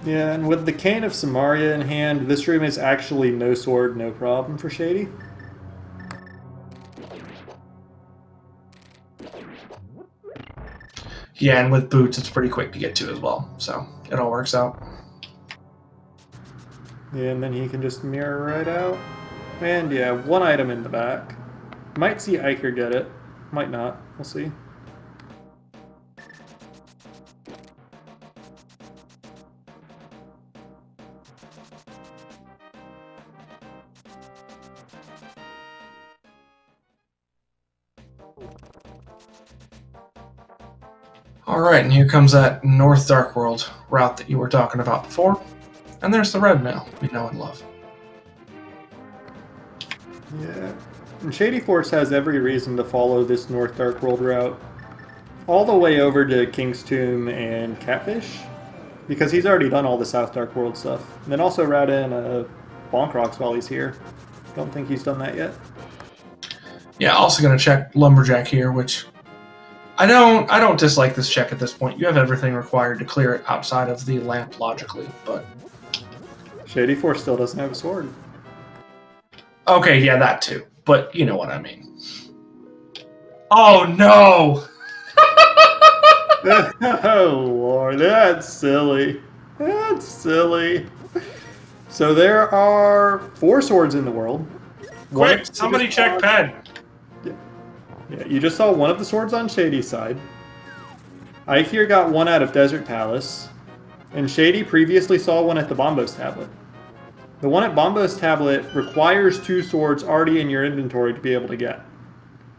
Yeah, and with the Cane of Samaria in hand, this room is actually no sword, no problem for Shady. Yeah, and with boots, it's pretty quick to get to as well. So it all works out. Yeah, and then he can just mirror right out. And yeah, one item in the back. Might see Iker get it. Might not. We'll see. All right, and here comes that North Dark World route that you were talking about before. And there's the red mail we know and love. Yeah. And Shady Force has every reason to follow this North Dark World route all the way over to King's Tomb and Catfish, because he's already done all the South Dark World stuff. And then also route in Bonk Rocks while he's here. Don't think he's done that yet. Yeah, also gonna check Lumberjack here, which I don't dislike this check at this point. You have everything required to clear it outside of the lamp logically, but Shady Force still doesn't have a sword. okay, yeah, that too. But you know what I mean. Oh no! Oh Lord, that's silly. That's silly. So there are 4 swords in the world. Quick, somebody check Ped. Yeah, you just saw one of the swords on Shady's side. Ikir got one out of Desert Palace, and Shady previously saw one at the Bombos Tablet. The one at Bombos Tablet requires 2 swords already in your inventory to be able to get.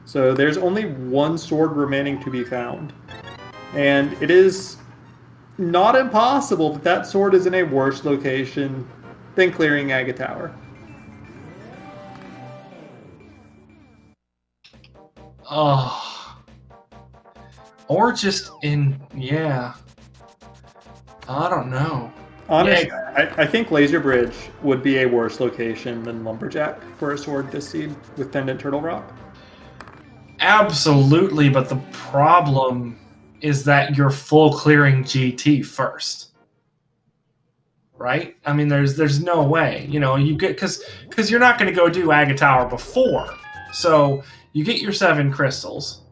So there's only 1 sword remaining to be found. And it is not impossible that that sword is in a worse location than clearing Aga Tower. Oh. Or just in, yeah. I don't know. Honestly, Yeah. I think Laser Bridge would be a worse location than Lumberjack for a sword this seed with Pendant Turtle Rock. Absolutely, but the problem is that you're full clearing GT first. Right? I mean, there's no way. You know, you get because you're not going to go do Aga Tower before. So you get your 7 crystals,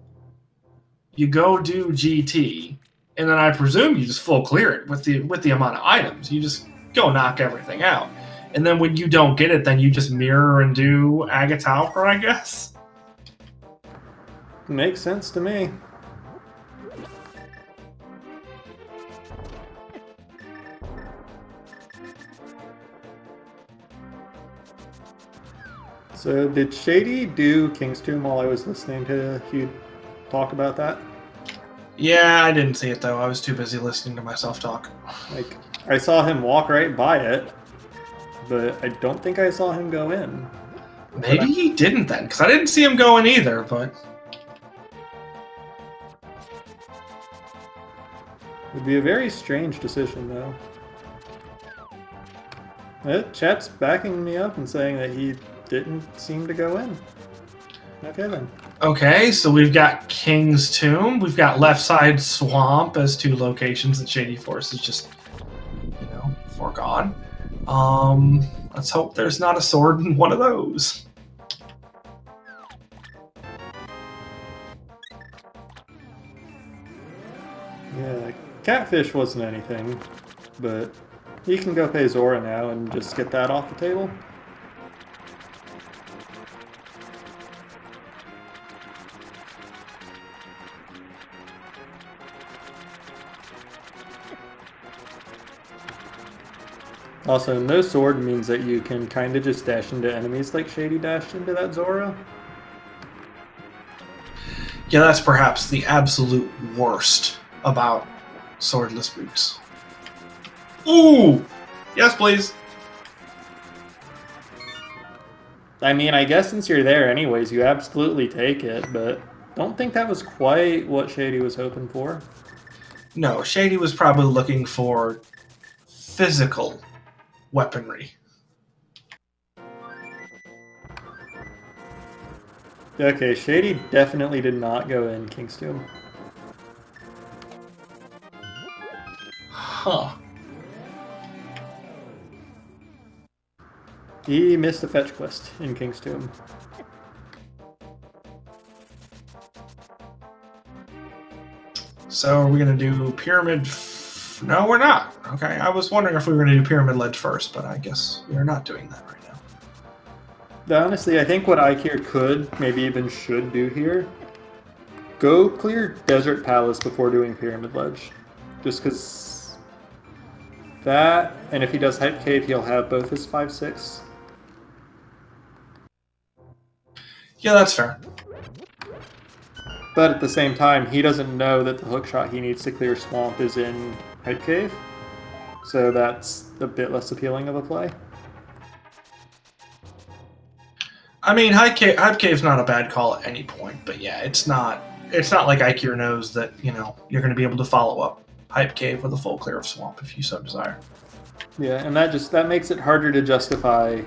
you go do GT, and then I presume you just full clear it with the amount of items. You just go knock everything out, and then when you don't get it, then you just mirror and do Aga Tower, I guess. Makes sense to me. So did Shady do King's Tomb while I was listening to Hugh talk about that? Yeah, I didn't see it though. I was too busy listening to myself talk. Like, I saw him walk right by it, but I don't think I saw him go in. Maybe he didn't then, because I didn't see him going either, but... Would be a very strange decision, though. Chat's backing me up and saying that he didn't seem to go in. Okay, then. Okay, so we've got King's Tomb, we've got Left Side Swamp as 2 locations that Shady Force is just, you know, foregone. Let's hope there's not a sword in one of those. Yeah, Catfish wasn't anything, but he can go pay Zora now and just get that off the table. Also, no sword means that you can kind of just dash into enemies like Shady dashed into that Zora. Yeah, that's perhaps the absolute worst about swordless boots. Ooh! Yes, please. I mean, I guess since you're there anyways, you absolutely take it, but don't think that was quite what Shady was hoping for. No, Shady was probably looking for physical weaponry. Okay, Shady definitely did not go in King's Tomb. Huh. He missed a fetch quest in King's Tomb. So are we going to do pyramid? No, we're not. Okay, I was wondering if we were going to do pyramid ledge first, but I guess we are not doing that right now. Honestly, I think what Ikir could, maybe even should do here, go clear Desert Palace before doing Pyramid Ledge. Just because that, and if he does Hype Cave, he'll have both his 5/6. Yeah, that's fair. But at the same time, he doesn't know that the hook shot he needs to clear Swamp is in Hype Cave. So that's a bit less appealing of a play. I mean, Hype Cave's not a bad call at any point, but yeah, it's not like Ikir knows that, you know, you're going to be able to follow up Hype Cave with a full clear of Swamp if you so desire. Yeah, and that makes it harder to justify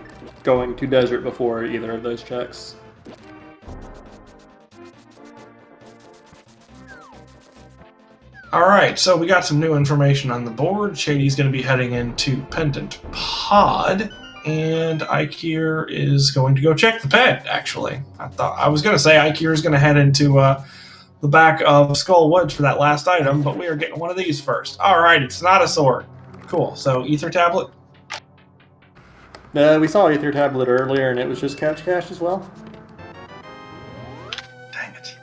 going to Desert before either of those checks. Alright, so we got some new information on the board. Shady's going to be heading into Pendant Pod, and Ikir is going to go check the ped, actually. I was going to say Ikir is going to head into the back of Skull Woods for that last item, but we are getting one of these first. Alright, it's not a sword. Cool, so Ether Tablet? We saw Ether Tablet earlier, and it was just Catch Cash as well. Dang it.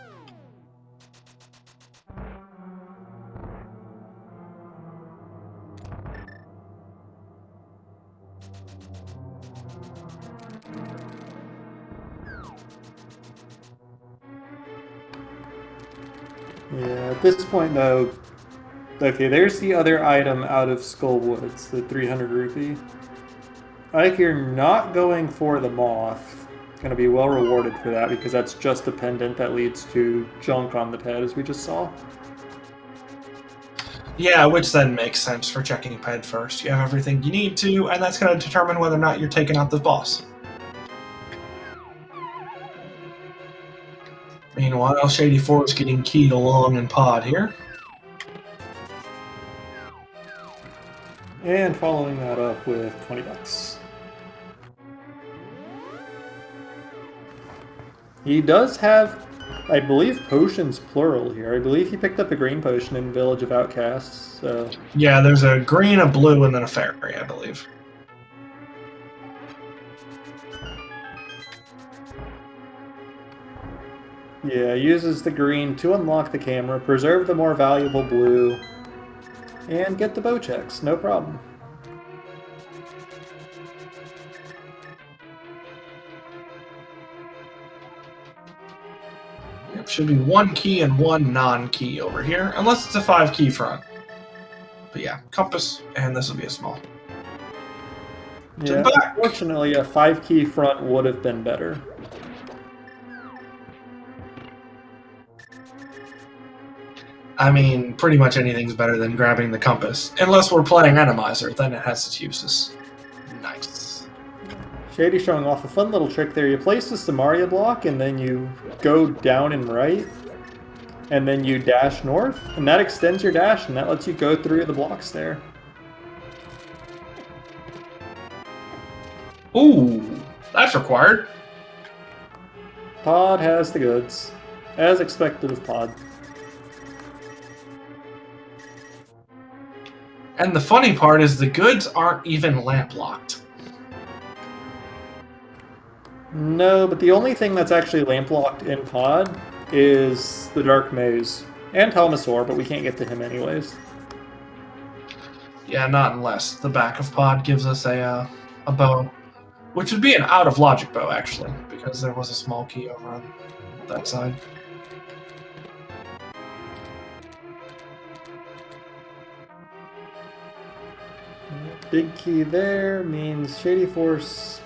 Yeah, at this point though, okay, there's the other item out of Skull Woods, the 300 rupee. Ikir not going for the moth. Going to be well rewarded for that because that's just a pendant that leads to junk on the ped, as we just saw. Yeah, which then makes sense for checking ped first. You have everything you need to, and that's going to determine whether or not you're taking out the boss. Meanwhile, Shady 4 is getting keyed along in pod here. And following that up with 20 bucks. He does have, I believe, potions plural here. I believe he picked up a green potion in Village of Outcasts. So. Yeah, there's a green, a blue, and then a fairy, I believe. Yeah, uses the green to unlock the camera, preserve the more valuable blue, and get the bow checks. No problem. It should be one key and one non-key over here, unless it's a 5-key front. But yeah, compass, and this will be a small. Yeah, unfortunately, a 5-key front would have been better. I mean, pretty much anything's better than grabbing the compass. Unless we're playing Randomizer, then it has its uses. Nice. Shady showing off a fun little trick there. You place the Samaria block, and then you go down and right, and then you dash north, and that extends your dash, and that lets you go through the blocks there. Ooh, that's required. Pod has the goods, as expected of Pod. And the funny part is the goods aren't even lamp locked. No, but the only thing that's actually lamp locked in Pod is the Dark Maze and Telmasaur, but we can't get to him anyways. Yeah, not unless the back of Pod gives us a bow, which would be an out of logic bow actually, because there was a small key over on that side. Big key there means Shady Force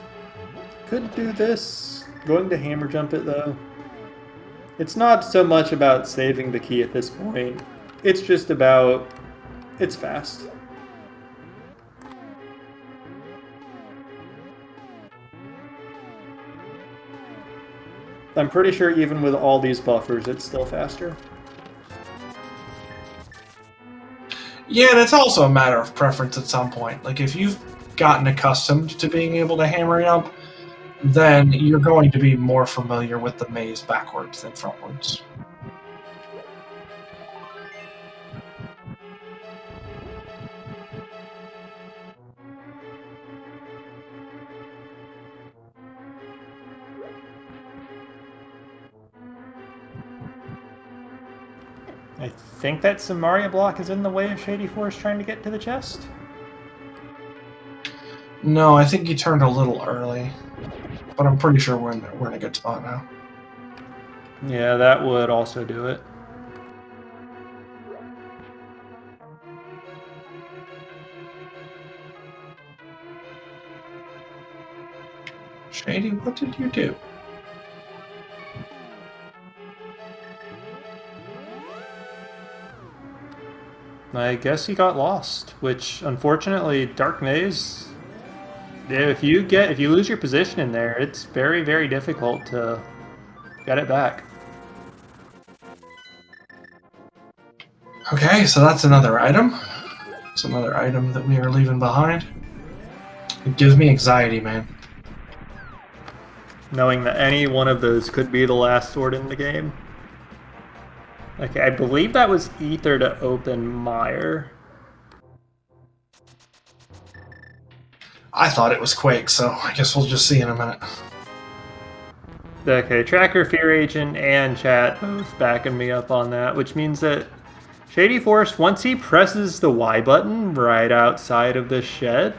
could do this. Going to hammer jump it though. It's not so much about saving the key at this point. It's just about it's fast. I'm pretty sure even with all these buffers, it's still faster. Yeah, and it's also a matter of preference at some point. Like, if you've gotten accustomed to being able to hammer jump, then you're going to be more familiar with the maze backwards than frontwards. I think that Samaria block is in the way of Shady Force trying to get to the chest. No, I think he turned a little early. But I'm pretty sure we're in a good spot now. Yeah, that would also do it. Shady, what did you do? I guess he got lost, which unfortunately, Dark Maze. If you lose your position in there, it's very, very difficult to get it back. Okay, so that's another item. It's another item that we are leaving behind. It gives me anxiety, man. Knowing that any one of those could be the last sword in the game. Okay, I believe that was Ether to open Mire. I thought it was Quake, so I guess we'll just see in a minute. Okay, Tracker, Fear Agent, and Chat both backing me up on that, which means that Shady Force, once he presses the Y button right outside of the shed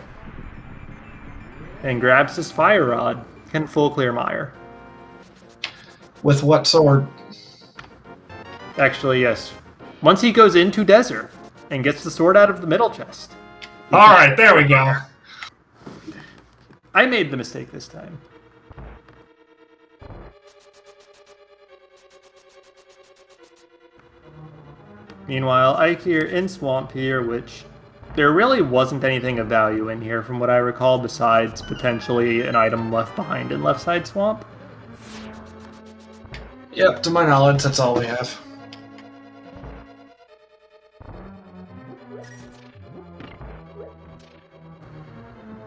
and grabs his Fire Rod, can full clear Mire. With what sword? Actually, yes. Once he goes into Desert and gets the sword out of the middle chest. Alright, there we go. I made the mistake this time. Meanwhile, Ike here in Swamp here, which there really wasn't anything of value in here from what I recall besides potentially an item left behind in left side Swamp. Yep, to my knowledge, that's all we have.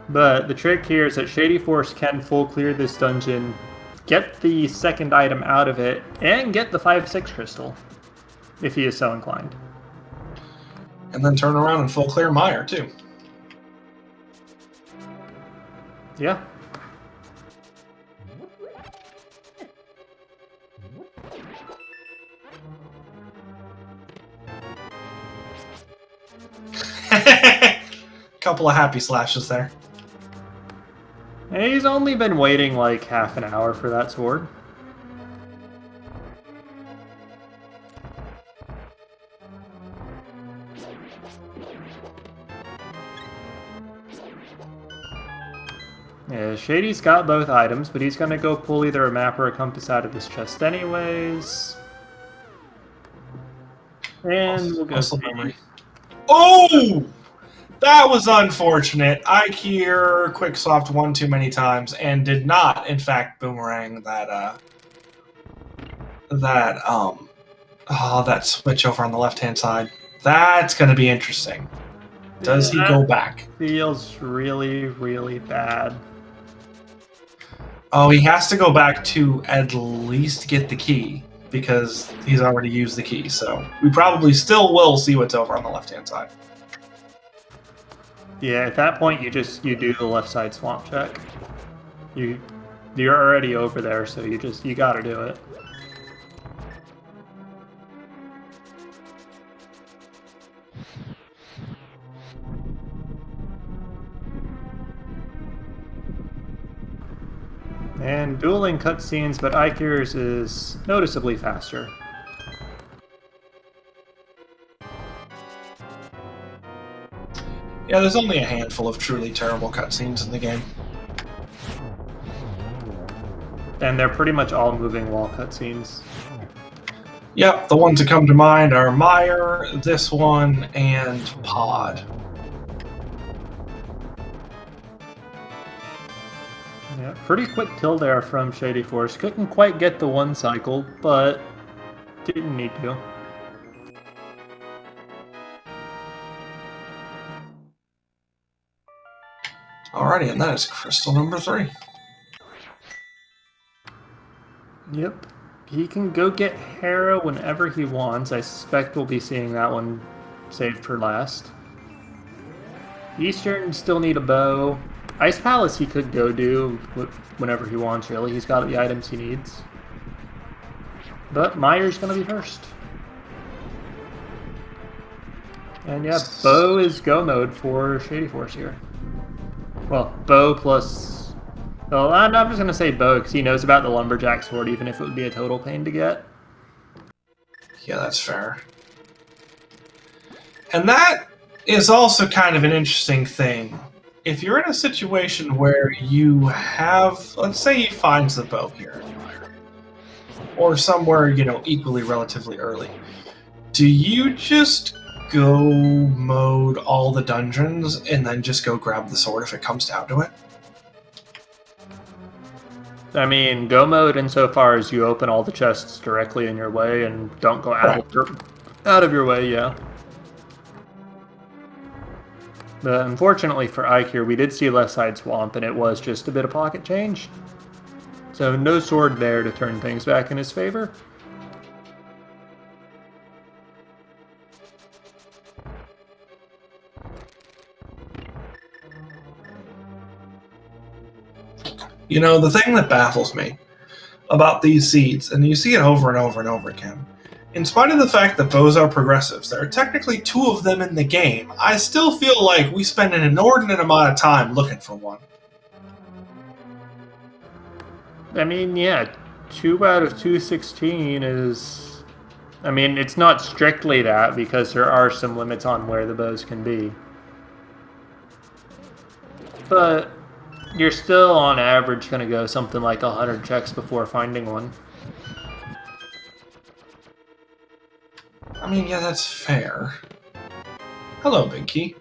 But the trick here is that Shady Force can full clear this dungeon, get the second item out of it, and get the 5-6 crystal, if he is so inclined. And then turn around and full clear Mire, too. Yeah. Couple of happy slashes there. And he's only been waiting like half an hour for that sword. Yeah, Shady's got both items, but he's gonna go pull either a map or a compass out of this chest anyways. And we'll go see. Oh! That was unfortunate. Ike here quick swapped one too many times and did not, in fact, boomerang that that switch over on the left-hand side. That's going to be interesting. Does he go back? Feels really, really bad. Oh, he has to go back to at least get the key because he's already used the key. So we probably still will see what's over on the left-hand side. Yeah, at that point you do the left side swamp check. You're already over there, so you gotta do it. And dueling cutscenes, but Ike's is noticeably faster. Yeah, there's only a handful of truly terrible cutscenes in the game. And they're pretty much all moving wall cutscenes. Yep, the ones that come to mind are Mire, this one, and Pod. Yeah, pretty quick kill there from Shady Force. Couldn't quite get the one cycle, but didn't need to. Alrighty, and that is crystal number 3. Yep. He can go get Hera whenever he wants. I suspect we'll be seeing that one saved for last. Eastern still need a bow. Ice Palace he could go do whenever he wants, really. He's got the items he needs. But Mire's going to be first. And yeah, bow is go mode for Shady Force here. Well, bow plus... Well, I'm just going to say bow because he knows about the lumberjack sword, even if it would be a total pain to get. Yeah, that's fair. And that is also kind of an interesting thing. If you're in a situation where you have, let's say he finds the bow here, or somewhere, you know, equally relatively early, do you just go mode all the dungeons and then just go grab the sword if it comes down to it? I mean, go mode insofar as you open all the chests directly in your way and don't go out of your way, yeah. But unfortunately for Ike here, we did see Left Side Swamp, and it was just a bit of pocket change. So no sword there to turn things back in his favor. You know, the thing that baffles me about these seeds, and you see it over and over and over again, in spite of the fact that bows are progressives, there are technically 2 of them in the game, I still feel like we spend an inordinate amount of time looking for one. I mean, yeah, 2 out of 216 is... I mean, it's not strictly that, because there are some limits on where the bows can be. But you're still, on average, going to go something like 100 checks before finding one. I mean, yeah, that's fair. Hello, Big Key.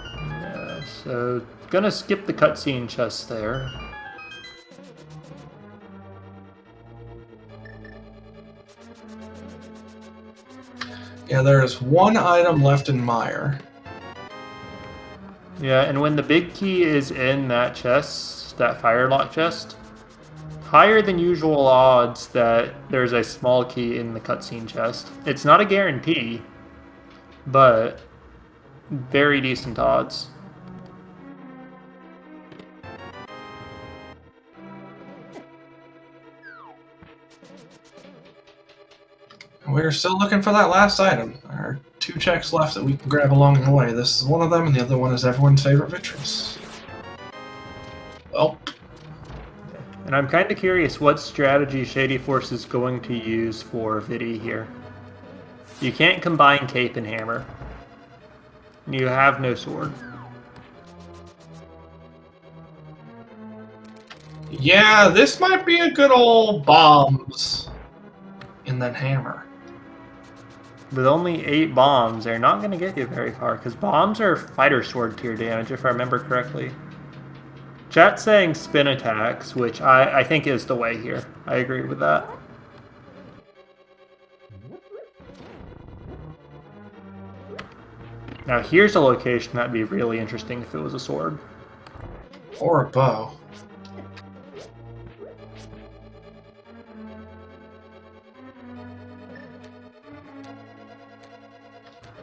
Yeah, so gonna skip the cutscene chest there. Yeah, there is 1 item left in Mire. Yeah, and when the big key is in that chest, that firelock chest, higher than usual odds that there's a small key in the cutscene chest. It's not a guarantee, but very decent odds. We're still looking for that last item. There are 2 checks left that we can grab along the way. This is one of them, and the other one is everyone's favorite Vitreous. Well. And I'm kind of curious what strategy Shady Force is going to use for Vidi here. You can't combine Cape and Hammer. You have no sword. Yeah, this might be a good old bombs and then hammer. With only 8 bombs, they're not going to get you very far, because bombs are fighter sword tier damage, if I remember correctly. Chat's saying spin attacks, which I think is the way here. I agree with that. Now here's a location that'd be really interesting if it was a sword. Or a bow.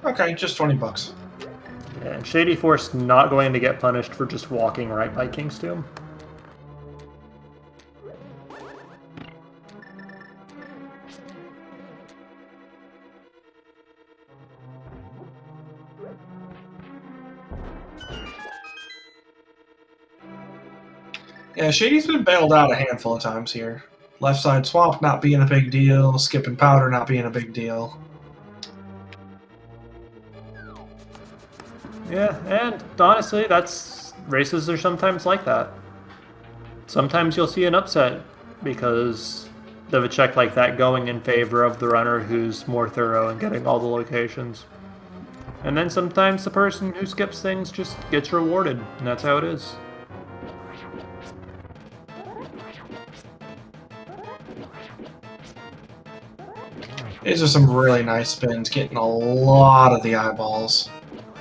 Okay, just 20 bucks. Yeah, and Shady Force not going to get punished for just walking right by King's Tomb. Yeah, Shady's been bailed out a handful of times here. Left side swamp not being a big deal, skipping powder not being a big deal. Yeah, and honestly, races are sometimes like that. Sometimes you'll see an upset because of a check like that going in favor of the runner who's more thorough and getting all the locations. And then sometimes the person who skips things just gets rewarded, and that's how it is. These are some really nice spins, getting a lot of the eyeballs.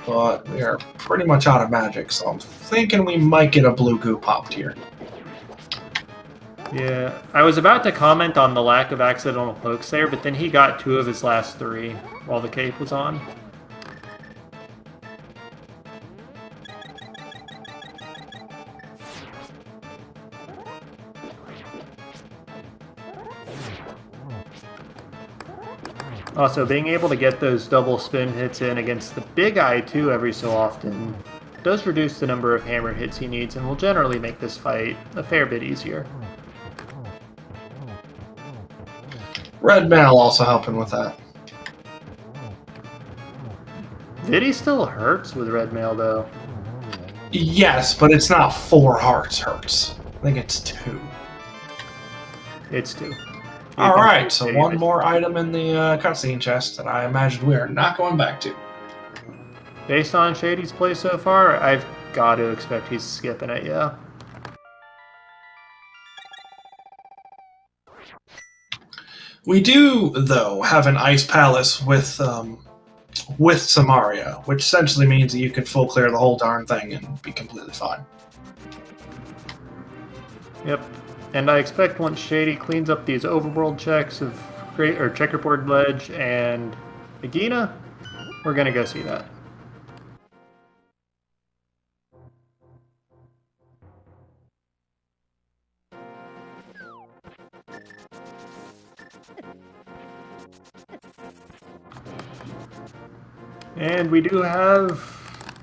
But we are pretty much out of magic, so I'm thinking we might get a blue goo popped here. Yeah, I was about to comment on the lack of accidental pokes there, but then he got 2 of his last 3 while the cape was on. Also, being able to get those double spin hits in against the big eye too every so often does reduce the number of hammer hits he needs and will generally make this fight a fair bit easier. Red mail also helping with that. Viddy still hurts with red mail though. Yes, but it's not 4 hearts hurts. I think it's 2. It's 2. Alright, so one more item in the cutscene chest that I imagine we are not going back to. Based on Shady's play so far, I've got to expect he's skipping it, yeah. We do, though, have an ice palace with Samaria, which essentially means that you can full clear the whole darn thing and be completely fine. Yep. And I expect once Shady cleans up these overworld checks of checkerboard ledge and Agina, we're gonna go see that. And we do have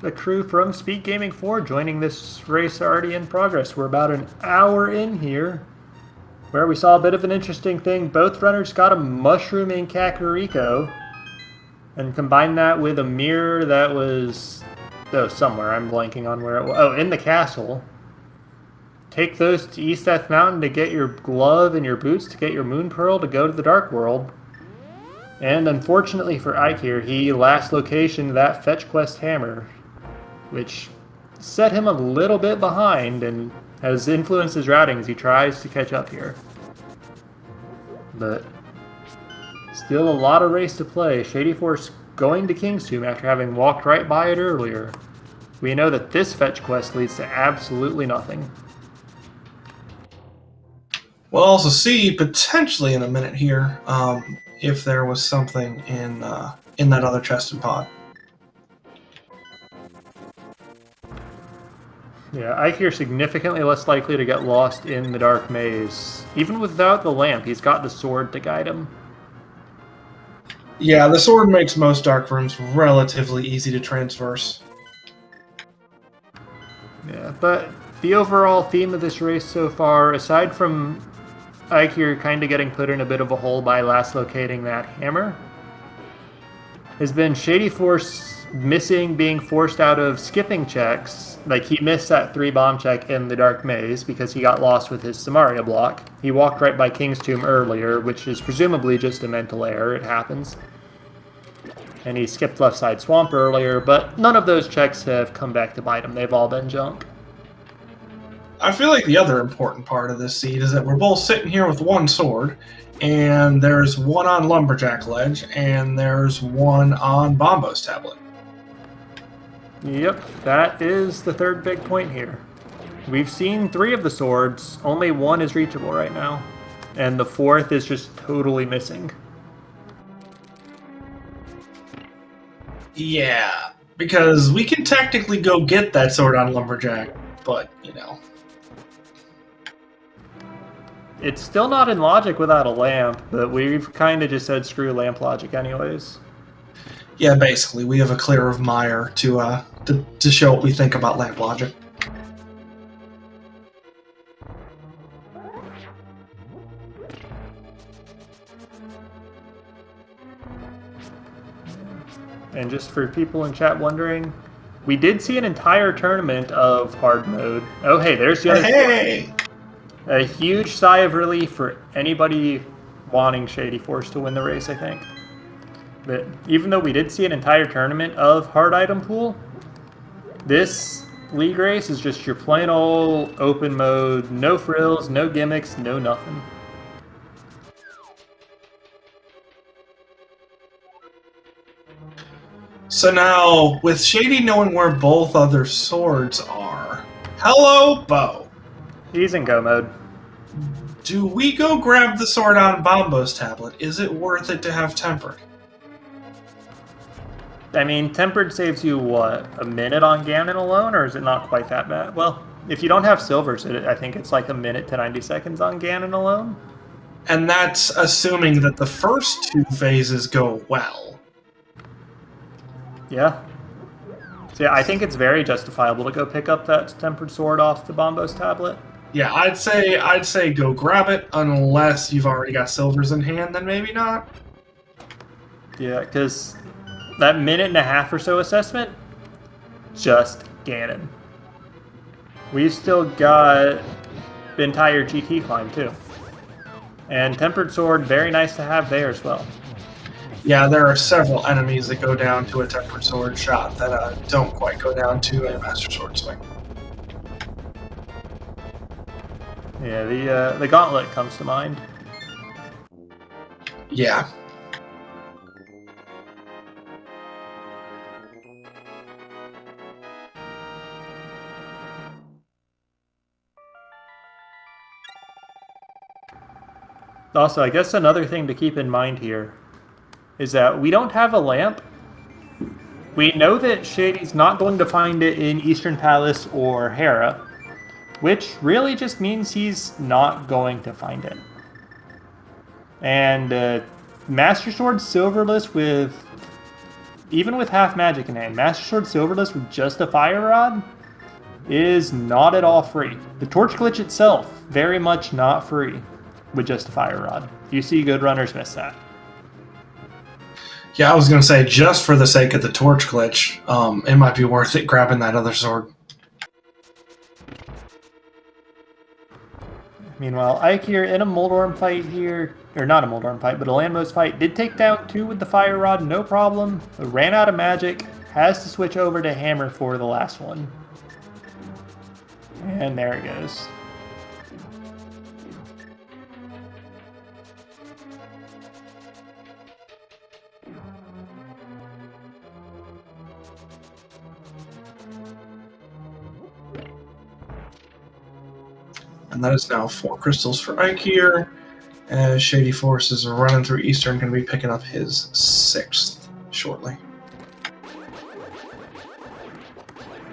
a crew from SpeedGaming 4 joining this race already in progress. We're about an hour in here, where we saw a bit of an interesting thing. Both runners got a mushrooming Kakariko, and combined that with a mirror that was somewhere. I'm blanking on where it was. Oh, in the castle. Take those to East Death Mountain to get your glove and your boots to get your Moon Pearl to go to the Dark World. And unfortunately for Ike here, he last locationed that fetch quest hammer, which set him a little bit behind and has influenced his routing as he tries to catch up here. But still a lot of race to play. Shady Force going to King's Tomb after having walked right by it earlier. We know that this fetch quest leads to absolutely nothing. We'll also see, potentially in a minute here, if there was something in that other chest and pod. Yeah, Ike here significantly less likely to get lost in the dark maze. Even without the lamp, he's got the sword to guide him. Yeah, the sword makes most dark rooms relatively easy to transverse. Yeah, but the overall theme of this race so far, aside from Ike here kind of getting put in a bit of a hole by last locating that hammer, has been Shady Force missing, being forced out of skipping checks. Like, he missed that 3-bomb check in the Dark Maze because he got lost with his Samaria block. He walked right by King's Tomb earlier, which is presumably just a mental error. It happens. And he skipped Left Side Swamp earlier, but none of those checks have come back to bite him. They've all been junk. I feel like the other important part of this seed is that we're both sitting here with one sword, and there's one on Lumberjack Ledge, and there's one on Bombo's tablet. Yep, that is the third big point here. We've seen 3 of the swords, only 1 is reachable right now, and the 4th is just totally missing. Yeah, because we can technically go get that sword on Lumberjack, but, you know. It's still not in logic without a lamp, but we've kind of just said screw lamp logic anyways. Yeah, basically, we have a clear of mire to show what we think about lamp logic. And just for people in chat wondering, we did see an entire tournament of hard mode. Oh, hey, there's the other. Hey! A huge sigh of relief for anybody wanting Shady Force to win the race, I think. But even though we did see an entire tournament of hard item pool, this league race is just your plain old open mode, no frills, no gimmicks, no nothing. So now, with Shady knowing where both other swords are, hello, Bo. He's in go mode. Do we go grab the sword on Bombo's tablet? Is it worth it to have Tempered? I mean, Tempered saves you, what, a minute on Ganon alone, or is it not quite that bad? Well, if you don't have silvers, I think it's like a minute to 90 seconds on Ganon alone. And that's assuming that the first two phases go well. Yeah. So yeah, I think it's very justifiable to go pick up that tempered sword off the Bombos tablet. Yeah, I'd say go grab it unless you've already got silvers in hand, then maybe not. Yeah, because that minute and a half or so assessment, just Ganon. We've still got the entire GT climb too. And Tempered Sword, very nice to have there as well. Yeah, there are several enemies that go down to a tempered sword shot that don't quite go down to a master sword swing. Yeah, the gauntlet comes to mind. Yeah. Also, I guess another thing to keep in mind here is that we don't have a lamp. We know that Shady's not going to find it in Eastern Palace or Hera, which really just means he's not going to find it. And Master Sword Silverless with, even with half magic in hand, Master Sword Silverless with just a Fire Rod is not at all free. The Torch Glitch itself, very much not free with just a Fire Rod. You see good runners miss that. Yeah, I was going to say, just for the sake of the Torch Glitch, it might be worth it grabbing that other sword. Meanwhile, Ike here in a Moldorm fight here, or not a Moldorm fight, but a Landmos fight, did take down 2 with the Fire Rod, no problem. Ran out of magic, has to switch over to Hammer for the last one. And there it goes. And that is now 4 crystals for Ike here. As Shady Force is running through Eastern, going to be picking up his 6th shortly.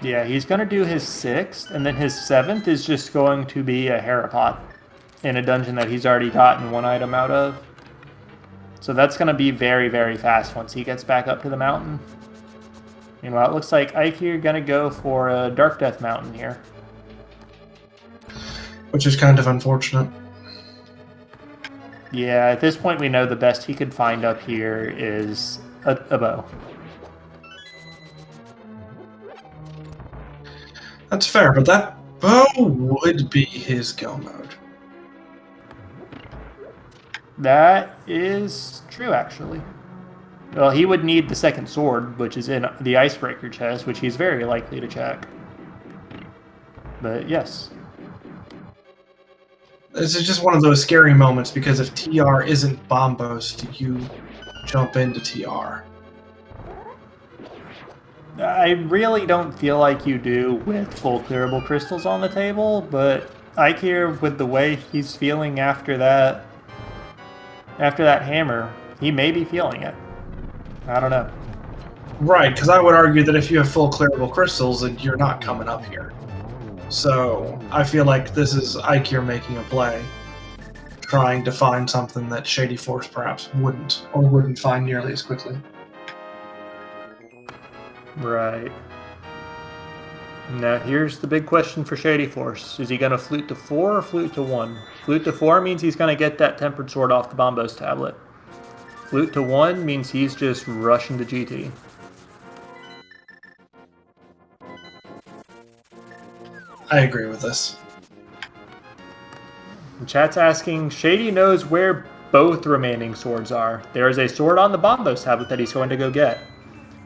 Yeah, he's going to do his 6th, and then his 7th is just going to be a Harapot in a dungeon that he's already gotten 1 item out of. So that's going to be very, very fast once he gets back up to the mountain. Meanwhile, it looks like Ike here going to go for a Dark Death Mountain here. Which is kind of unfortunate. Yeah, at this point we know the best he could find up here is a bow. That's fair, but that bow would be his go mode. That is true, actually. Well, he would need the second sword, which is in the Icebreaker chest, which he's very likely to check. But yes. This is just one of those scary moments, because if TR isn't Bombos, do you jump into TR? I really don't feel like you do with full clearable crystals on the table, but Ike here, with the way he's feeling after that hammer, he may be feeling it. I don't know. Right, because I would argue that if you have full clearable crystals, then you're not coming up here. So I feel like this is Ike here making a play, trying to find something that Shady Force perhaps wouldn't find nearly as quickly. Right. Now here's the big question for Shady Force. Is he going to flute to 4 or flute to 1? Flute to 4 means he's going to get that Tempered Sword off the Bombos tablet. Flute to 1 means he's just rushing to GT. I agree with this. The chat's asking, Shady knows where both remaining swords are. There is a sword on the Bombos tablet that he's going to go get.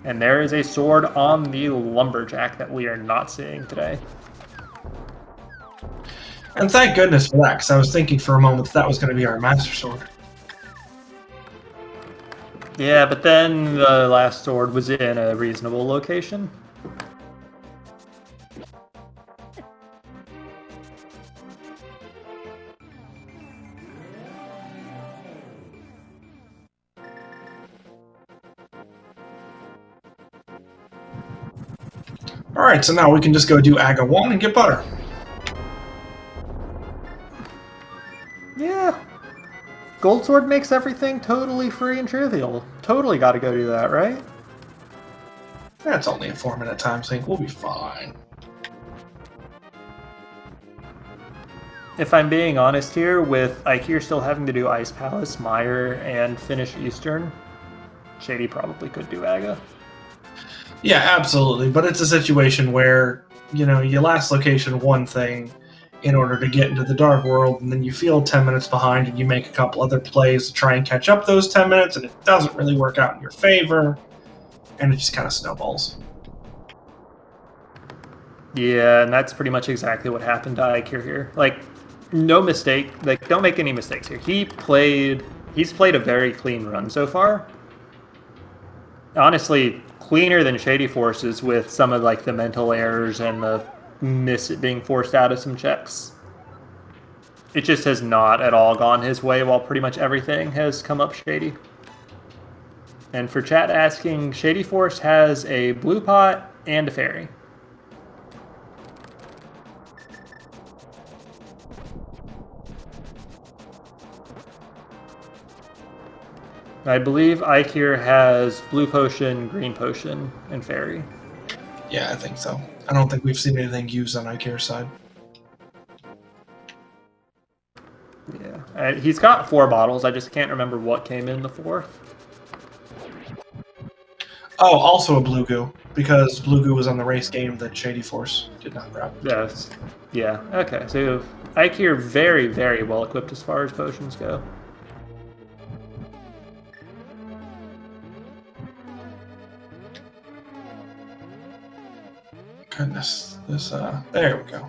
And there is a sword on the Lumberjack that we are not seeing today. And thank goodness for that, because I was thinking for a moment that was going to be our Master Sword. Yeah, but then the last sword was in a reasonable location. Alright, so now we can just go do Aga 1 and get butter. Yeah. Gold Sword makes everything totally free and trivial. Totally got to go do that, right? That's only a 4-minute time sink. We'll be fine. If I'm being honest here, with Ikir still having to do Ice Palace, Mire, and finish Eastern, Shady probably could do Aga. Yeah, absolutely. But it's a situation where, you know, you last location one thing in order to get into the Dark World, and then you feel 10 minutes behind and you make a couple other plays to try and catch up those 10 minutes, and it doesn't really work out in your favor, and it just kind of snowballs. Yeah, and that's pretty much exactly what happened to Ikir here. Like, no mistake. Like, don't make any mistakes here. He's played a very clean run so far. Honestly, cleaner than Shady Forces with some of like the mental errors and the being forced out of some checks. It just has not at all gone his way while pretty much everything has come up Shady. And for chat asking, Shady Force has a blue pot and a fairy. I believe Ikir has blue potion, green potion, and fairy. Yeah, I think so. I don't think we've seen anything used on Ikir's side. Yeah, he's got 4 bottles. I just can't remember what came in the 4th. Oh, also a blue goo, because blue goo was on the race game that Shady Force did not grab. Yes. Yeah. Okay. So Ikir very, very well equipped as far as potions go. Goodness, there we go.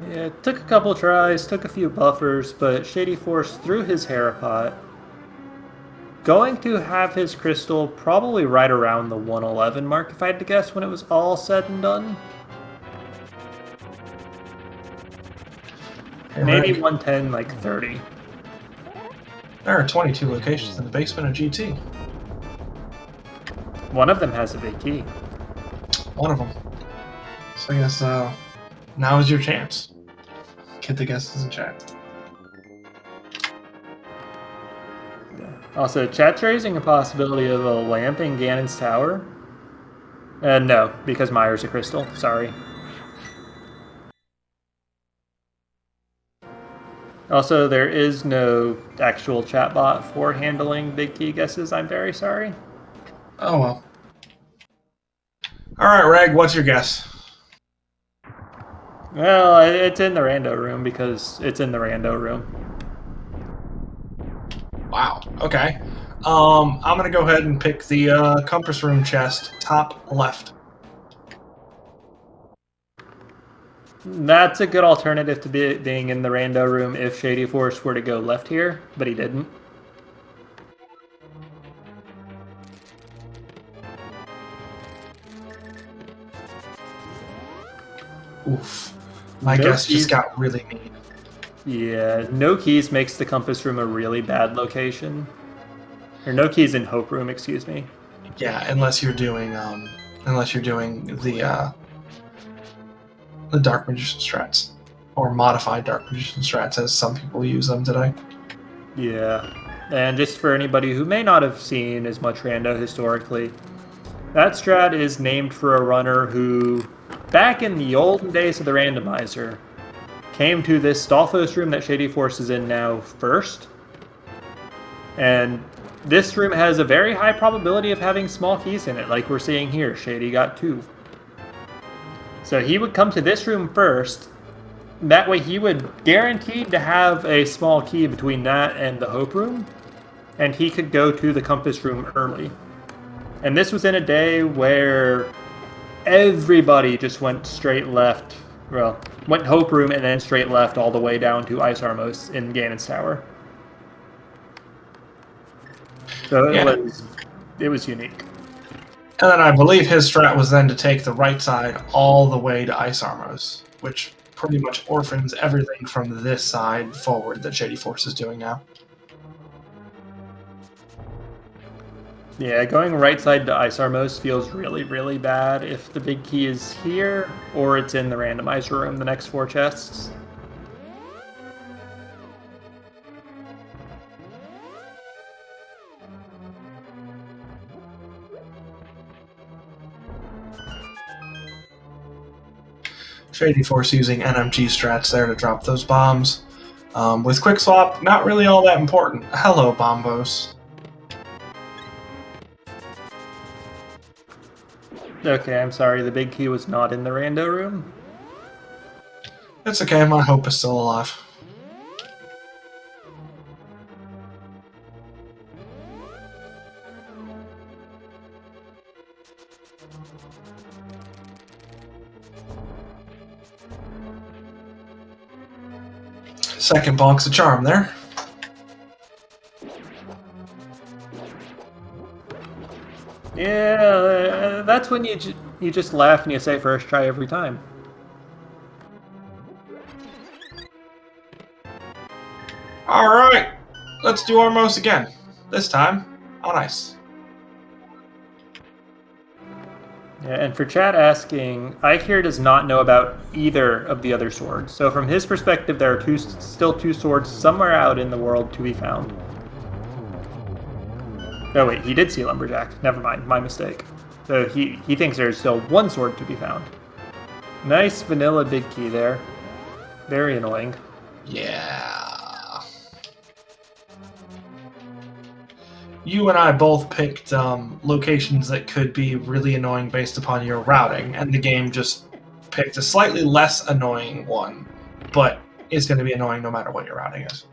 Yeah, it took a couple tries, took a few buffers, but Shady Force threw his Harapot. Going to have his crystal probably right around the 111 mark, if I had to guess, when it was all said and done. Hey, maybe Rick, 110, like 30. there are 22 locations in the basement of GT. One of them has a big key. One of them. So I guess now is your chance. Get the guesses in chat. Also, chat's raising a possibility of a lamp in Ganon's tower. No, because Mire's a crystal. Sorry. Also, there is no actual chatbot for handling big key guesses. I'm very sorry. Oh well. All right, Reg, what's your guess? Well, it's in the rando room because it's in the rando room. Wow. Okay. I'm gonna go ahead and pick the compass room chest, top left. That's a good alternative to being in the rando room if Shady Force were to go left here, but he didn't. Oof. My guess just got really mean. Yeah, no keys makes the compass room a really bad location. Or no keys in Hope Room, excuse me. Yeah, unless you're doing the Dark Magician strats. Or modified Dark Magician strats, as some people use them today. Yeah. And just for anybody who may not have seen as much rando historically, that strat is named for a runner who, back in the olden days of the randomizer, came to this Stalfos room that Shady Force is in now first. And this room has a very high probability of having small keys in it, like we're seeing here. Shady got 2. So he would come to this room first. That way he would guaranteed to have a small key between that and the Hope Room. And he could go to the Compass Room early. And this was in a day where everybody just went straight left. Well, went Hope Room and then straight left all the way down to Ice Armos in Ganon's Tower. So it was unique. And then I believe his strat was then to take the right side all the way to Ice Armos, which pretty much orphans everything from this side forward that Shady Force is doing now. Yeah, going right side to Ice Armos feels really, really bad if the big key is here or it's in the randomizer room, the next 4 chests. Shady Force using NMG strats there to drop those bombs. With Quick Swap, not really all that important. Hello, Bombos. Okay, I'm sorry, the big key was not in the rando room. It's okay, my hope is still alive. Second box of charm there. Yeah, that's when you just laugh and you say first try every time. Alright, let's do our most again. This time, on ice. Yeah, and for chat asking, Ike here does not know about either of the other swords. So from his perspective, there are still two swords somewhere out in the world to be found. Oh wait, he did see Lumberjack. Never mind, my mistake. So he thinks there's still one sword to be found. Nice vanilla big key there. Very annoying. Yeah. You and I both picked locations that could be really annoying based upon your routing, and the game just picked a slightly less annoying one, but it's going to be annoying no matter what your routing is.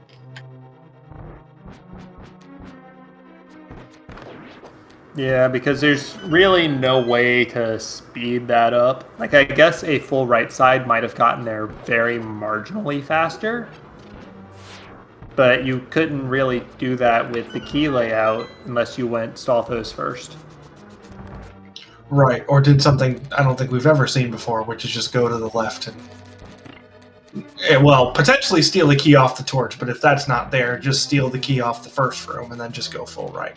Yeah, because there's really no way to speed that up. Like, I guess a full right side might have gotten there very marginally faster, but you couldn't really do that with the key layout unless you went Stalthos first. Right, or did something I don't think we've ever seen before, which is just go to the left and, well, potentially steal the key off the torch, but if that's not there, just steal the key off the first room and then just go full right.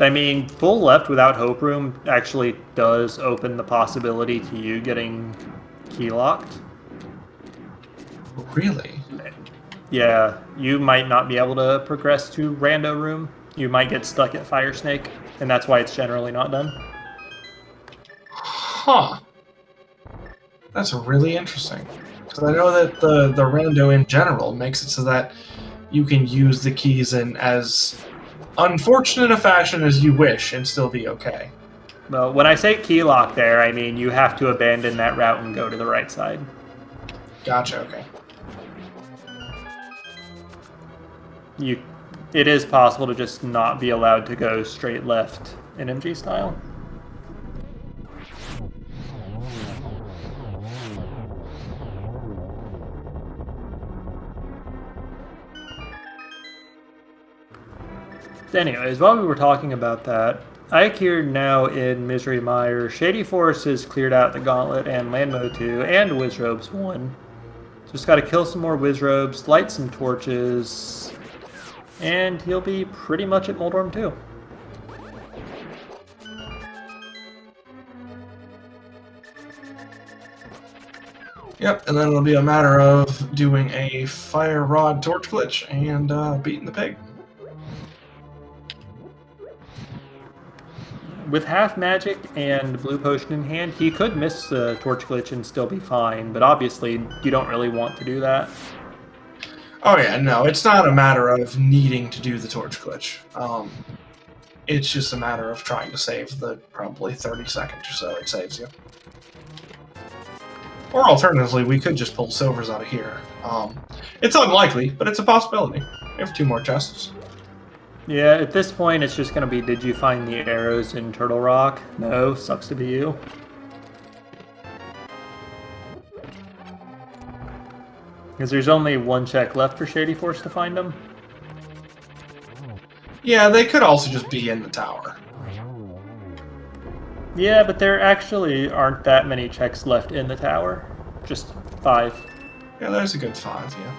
I mean, full left without Hope Room actually does open the possibility to you getting key locked. Really? Yeah, you might not be able to progress to Rando Room. You might get stuck at Fire Snake, and that's why it's generally not done. Huh. That's really interesting. Because I know that the Rando in general makes it so that you can use the keys in as unfortunate a fashion as you wish and still be okay. Well, when I say key lock there, I mean you have to abandon that route and go to the right side. Gotcha, okay. It is possible to just not be allowed to go straight left in MG style. Anyways, while we were talking about that, Ike here now in Misery Mire. Shady Force has cleared out the Gauntlet and Landmo 2 and Wizrobes 1. Just gotta kill some more Wizrobes, light some torches, and he'll be pretty much at Moldorm 2. Yep, and then it'll be a matter of doing a Fire Rod Torch glitch and beating the pig. With half magic and blue potion in hand, he could miss the torch glitch and still be fine, but obviously you don't really want to do that. Oh yeah, no, it's not a matter of needing to do the torch glitch. It's just a matter of trying to save the probably 30 seconds or so it saves you. Or alternatively, we could just pull silvers out of here. It's unlikely, but it's a possibility. We have 2 more chests. Yeah, at this point it's just going to be, did you find the arrows in Turtle Rock? No, sucks to be you. Because there's only 1 check left for Shady Force to find them. Yeah, they could also just be in the tower. Yeah, but there actually aren't that many checks left in the tower. Just 5. Yeah, there's a good 5, yeah.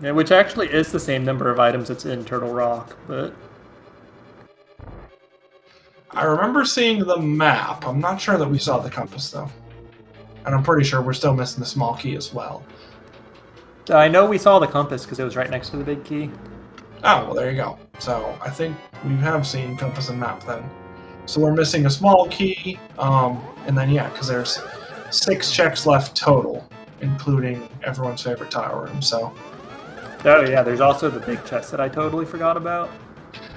Yeah, which actually is the same number of items that's in Turtle Rock, but... I remember seeing the map. I'm not sure that we saw the compass, though. And I'm pretty sure we're still missing the small key as well. I know we saw the compass because it was right next to the big key. Oh, well, there you go. So, I think we have seen compass and map then. So we're missing a small key, and then yeah, because there's 6 checks left total, including everyone's favorite tile room. So Oh yeah, there's also the big chest that I totally forgot about.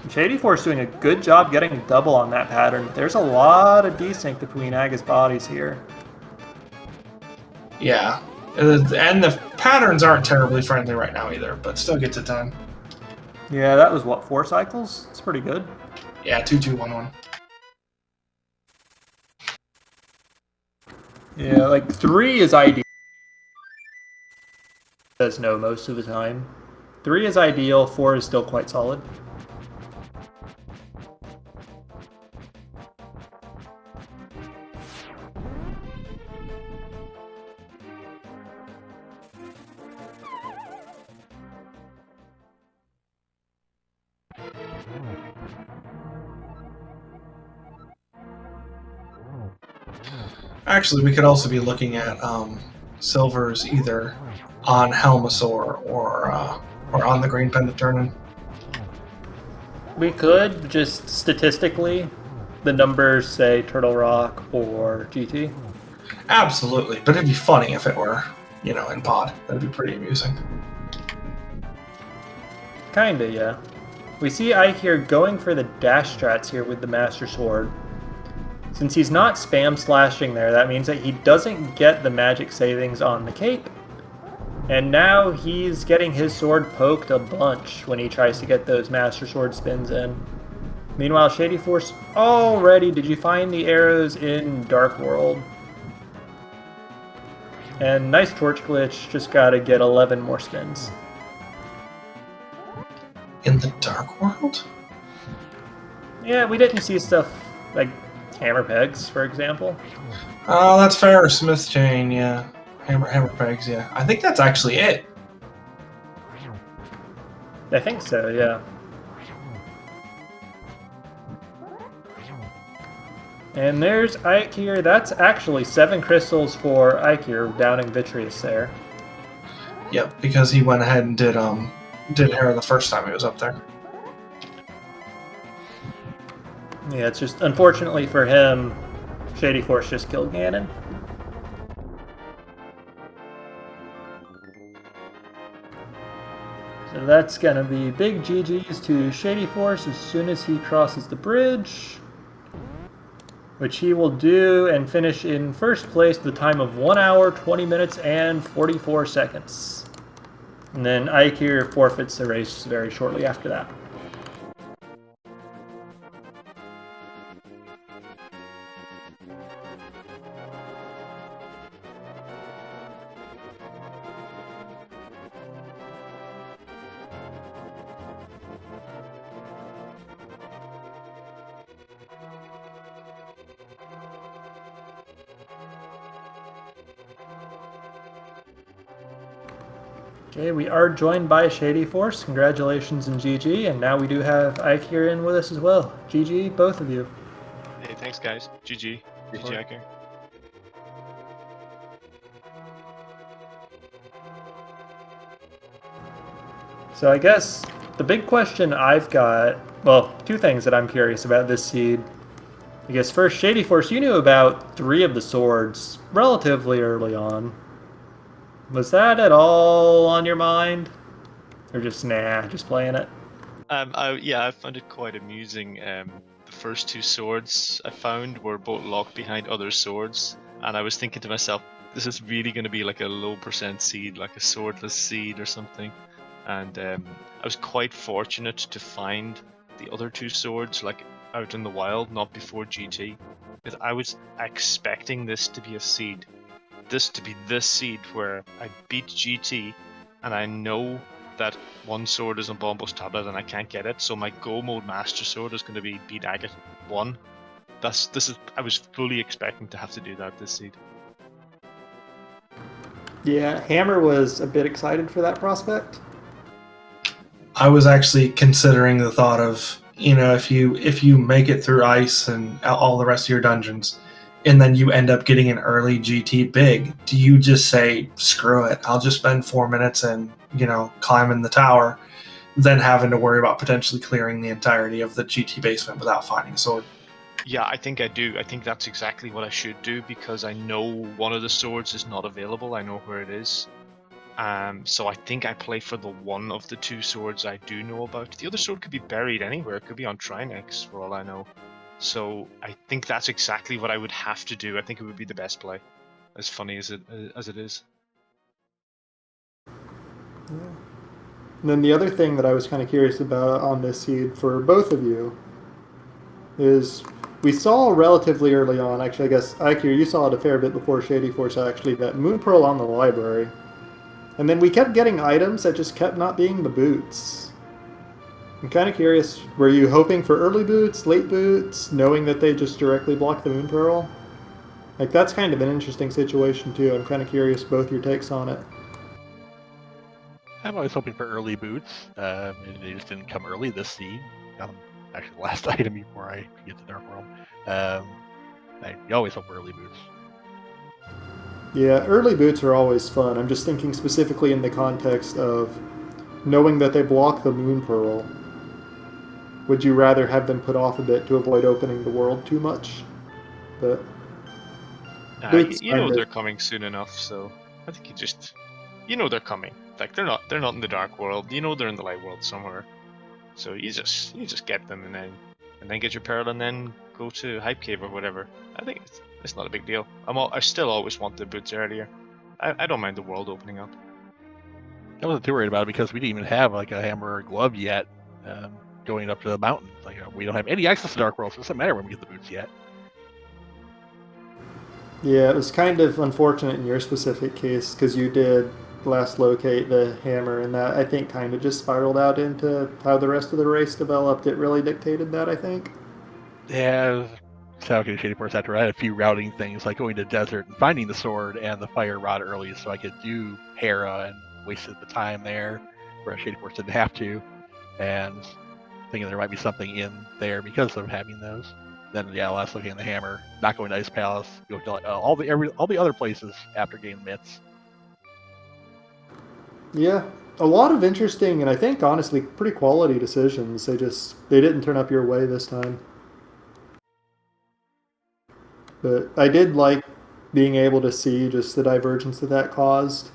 Shady Force doing a good job getting double on that pattern. There's a lot of desync between Aga's bodies here. yeah, and the patterns aren't terribly friendly right now either, but still gets it done. Yeah, that was what, 4 cycles? It's pretty good. Yeah, 2-2-1-1. Yeah, like 3 is ideal. Says no most of the time. 3 is ideal, 4 is still quite solid. Actually, we could also be looking at silvers either on Helmasaur or on the Green Pendant Turn-In. We could, just statistically, the numbers say Turtle Rock or GT. Absolutely, but it'd be funny if it were, in pod. That'd be pretty amusing. Kinda, yeah. We see Ike here going for the dash strats here with the Master Sword. Since he's not spam slashing there, that means that he doesn't get the magic savings on the cape. And now he's getting his sword poked a bunch when he tries to get those Master Sword spins in. Meanwhile, Shady Force already, did you find the arrows in Dark World? And nice torch glitch, just gotta get 11 more spins. In the Dark World? Yeah, we didn't see stuff like hammer pegs, for example. Oh, that's fair. Smith chain, yeah. Hammer pegs, yeah. I think that's actually it. I think so, yeah. And there's Ike here. That's actually 7 crystals for Ike here, downing Vitreous there. Yep, because he went ahead and did Hera the first time he was up there. Yeah, it's just, unfortunately for him, Shady Force just killed Ganon. So that's gonna be big GG's to Shady Force as soon as he crosses the bridge, which he will do and finish in first place with a time of 1 hour, 20 minutes, and 44 seconds. And then Ike here forfeits the race very shortly after that. Okay, we are joined by Shady Force. Congratulations and GG. And now we do have Ike here in with us as well. GG, both of you. Hey, thanks guys. GG. GG Ike here. So I guess the big question I've got, well, 2 things that I'm curious about this seed. I guess first, Shady Force, you knew about 3 of the swords relatively early on. Was that at all on your mind? Or just, nah, just playing it? I found it quite amusing. The first 2 swords I found were both locked behind other swords, and I was thinking to myself, this is really going to be like a low % seed, like a swordless seed or something. And I was quite fortunate to find the other 2 swords like out in the wild, not before GT, because I was expecting this to be a seed. This to be this seed where I beat GT and I know that 1 sword is on Bombo's tablet and I can't get it, so my go mode Master Sword is going to be beat Agate 1. I was fully expecting to have to do that this seed. Yeah, Hammer was a bit excited for that prospect. I was actually considering the thought of, if you make it through ice and all the rest of your dungeons, and then you end up getting an early GT big, do you just say, screw it, I'll just spend 4 minutes and, climbing the tower, then having to worry about potentially clearing the entirety of the GT basement without finding a sword? Yeah, I think I do. I think that's exactly what I should do because I know one of the swords is not available. I know where it is. So I think I play for the one of the two swords I do know about. The other sword could be buried anywhere. It could be on Trinex for all I know. So I think that's exactly what I would have to do. I think it would be the best play, as funny as it is. Yeah. And then the other thing that I was kind of curious about on this seed for both of you is we saw relatively early on, actually I guess IQ, you saw it a fair bit before Shady Force actually, that Moon Pearl on the library. And then we kept getting items that just kept not being the boots. I'm kind of curious, were you hoping for early boots, late boots, knowing that they just directly block the Moon Pearl? Like, that's kind of an interesting situation too. I'm kind of curious both your takes on it. I'm always hoping for early boots. And they just didn't come early this seed. Actually, the last item before I get to Dark World. You always hope for early boots. Yeah, early boots are always fun. I'm just thinking specifically in the context of knowing that they block the Moon Pearl. Would you rather have them put off a bit to avoid opening the world too much? But boots You know kind they're of, coming soon enough, so I think you know they're coming. Like they're not in the dark world. You know they're in the light world somewhere. So you just get them and then get your pearl and then go to Hype Cave or whatever. I think it's not a big deal. I still always want the boots earlier. I don't mind the world opening up. I wasn't too worried about it because we didn't even have like a hammer or glove yet going up to the mountains. Like we don't have any access to Dark World, so it doesn't matter when we get the boots yet. yeah, it was kind of unfortunate in your specific case because you did last locate the hammer, and that I think kind of just spiraled out into how the rest of the race developed. It really dictated that, I think. Yeah, so okay, Shady Force after I had a few routing things like going to desert and finding the sword and the fire rod early so I could do Hera and wasted the time there where Shady Force didn't have to, and thinking there might be something in there because of having those. Then yeah, last looking at the hammer, not going to Ice Palace, go to like, all the other places after getting myths. Yeah, a lot of interesting and I think honestly pretty quality decisions. They didn't turn up your way this time. But I did like being able to see just the divergence that caused.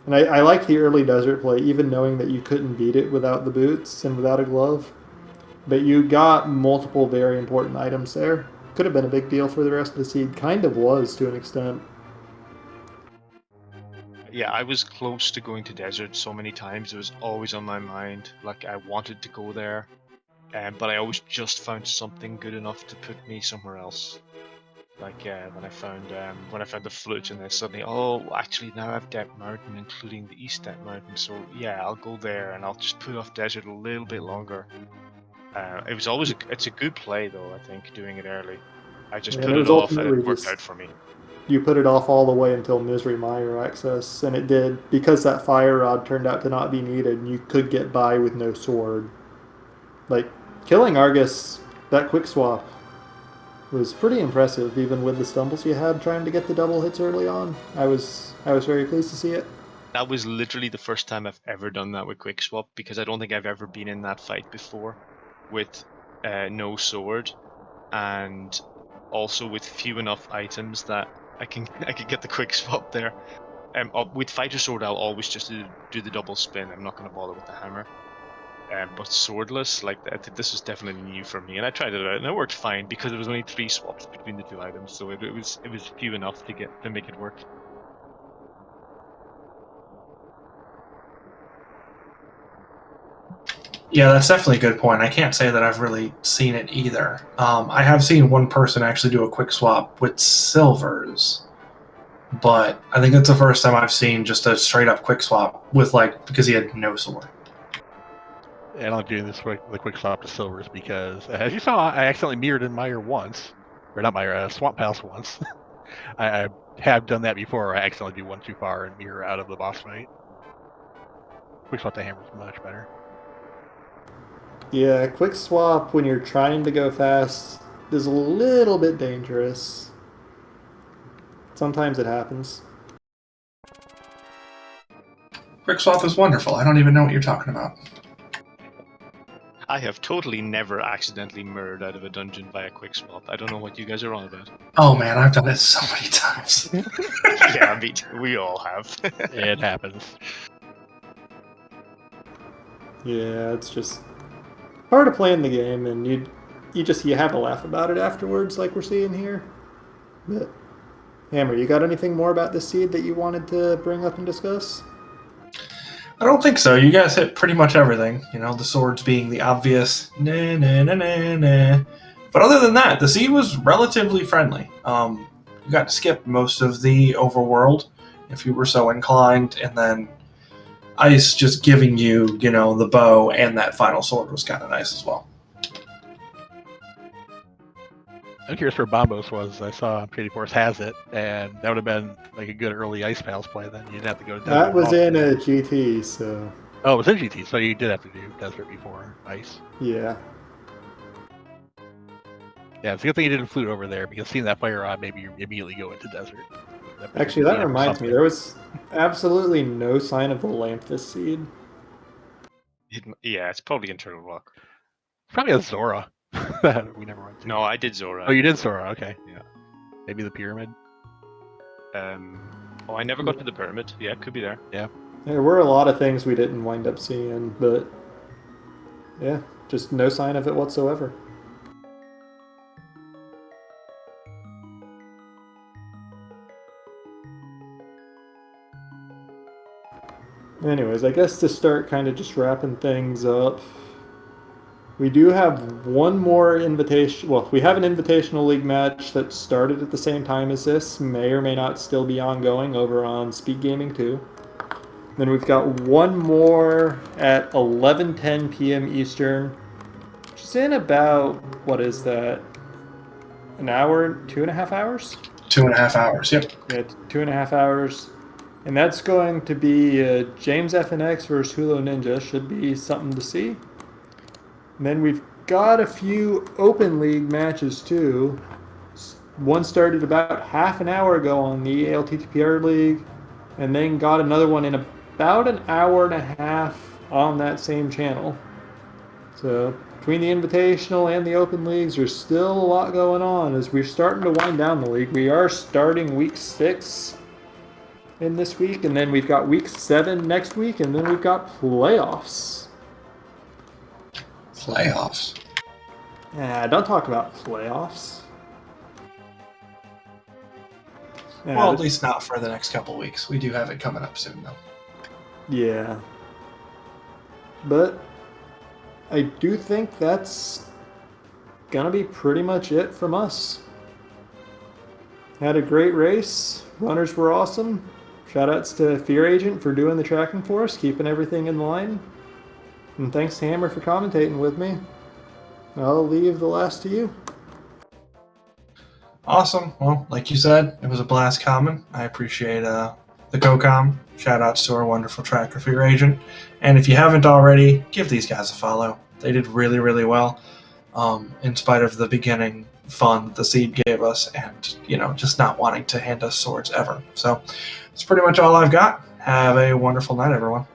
And I like the early desert play, even knowing that you couldn't beat it without the boots and without a glove. But you got multiple very important items there. Could have been a big deal for the rest of the seed. Kind of was to an extent. Yeah, I was close to going to desert so many times. It was always on my mind. Like I wanted to go there, but I always just found something good enough to put me somewhere else. Like when I found the flute, and then suddenly, oh, actually now I've Death Mountain, including the East Death Mountain. So yeah, I'll go there, and I'll just put off desert a little bit longer. It's a good play though. I think doing it early. I just And put it it was off, and it ultimately worked just out for me. you put it off all the way until Misery Mire access, and it did because that fire rod turned out to not be needed. And you could get by with no sword. Like killing Argus, that quick swap was pretty impressive, even with the stumbles you had trying to get the double hits early on. I was very pleased to see it. That was literally the first time I've ever done that with quick swap because I don't think I've ever been in that fight before with no sword and also with few enough items that I can get the quick swap there. With fighter sword, I'll always just do the double spin. I'm not going to bother with the hammer. But swordless, like I think this was definitely new for me, and I tried it out, and it worked fine because there was only 3 swaps between the 2 items, so it was few enough to make it work. Yeah, that's definitely a good point. I can't say that I've really seen it either. I have seen one person actually do a quick swap with silvers, but I think that's the first time I've seen just a straight up quick swap with because he had no sword. And I'm doing this the quick swap to silvers because, as you saw, I accidentally mirrored in Mire once, or not Mire, Swamp Palace once. I have done that before. I accidentally do one too far and mirror out of the boss fight. Quick swap to hammer is much better. Yeah, quick swap when you're trying to go fast is a little bit dangerous. Sometimes it happens. Quick swap is wonderful. I don't even know what you're talking about. I have totally never accidentally mirrored out of a dungeon by a quick swap. I don't know what you guys are on about. Oh man, I've done it so many times. Yeah, we all have. It happens. Yeah, it's just part of playing the game, and you have a laugh about it afterwards, like we're seeing here. But Hammer, you got anything more about this seed that you wanted to bring up and discuss? I don't think so. You guys hit pretty much everything. You know, the swords being the obvious nah nah nah nah nah. But other than that, the seed was relatively friendly. You got to skip most of the overworld if you were so inclined, and then Ice just giving you, you know, the bow and that final sword was kind of nice as well. I'm curious where Bombos was. I saw Shady Force has it, and that would have been like a good early Ice Pals play. Then you didn't have to go to Desert. That was often. in a GT, so Oh, it was in GT, so you did have to do Desert before Ice. yeah. Yeah, it's a good thing you didn't flute over there, because seeing that fire rod, maybe you immediately go into Desert. Actually, that reminds me, there was absolutely no sign of the Lamphus seed. Yeah, it's probably Internal Rock. Probably a Zora that we never went to. No, I did Zora. Oh, you did Zora, okay. Yeah. Maybe the Pyramid? Oh, I never got to the pyramid. Yeah, it could be there. Yeah. There were a lot of things we didn't wind up seeing, but yeah, just no sign of it whatsoever. Anyways, I guess to start kind of just wrapping things up, we do have one more invitation. Well, we have an Invitational League match that started at the same time as this, may or may not still be ongoing over on SpeedGaming 2. Then we've got one more at 11:10 p.m. Eastern, which is in about, what is that, an hour, 2.5 hours? 2.5 hours, yep. Yeah, 2.5 hours. And that's going to be James FNX versus Hulo Ninja. Should be something to see. And then we've got a few Open League matches too. One started about half an hour ago on the ALTTPR League, and then got another one in about an hour and a half on that same channel. So between the Invitational and the Open Leagues, there's still a lot going on as we're starting to wind down the league. We are starting week 6 in this week, and then we've got week 7 next week, and then we've got playoffs. Playoffs. Yeah, don't talk about playoffs. Yeah, Well, at least not for the next couple weeks. We do have it coming up soon, though. yeah. But I do think that's gonna be pretty much it from us. Had a great race. Runners were awesome. Shoutouts to Fear Agent for doing the tracking for us, keeping everything in line. And thanks to Hammer for commentating with me. I'll leave the last to you. Awesome. Well, like you said, it was a blast common. I appreciate the co-com. Shoutouts to our wonderful tracker Fear Agent. And if you haven't already, give these guys a follow. They did really, really well. In spite of the beginning fun the seed gave us and, you know, just not wanting to hand us swords ever. So that's pretty much all I've got. Have a wonderful night, everyone.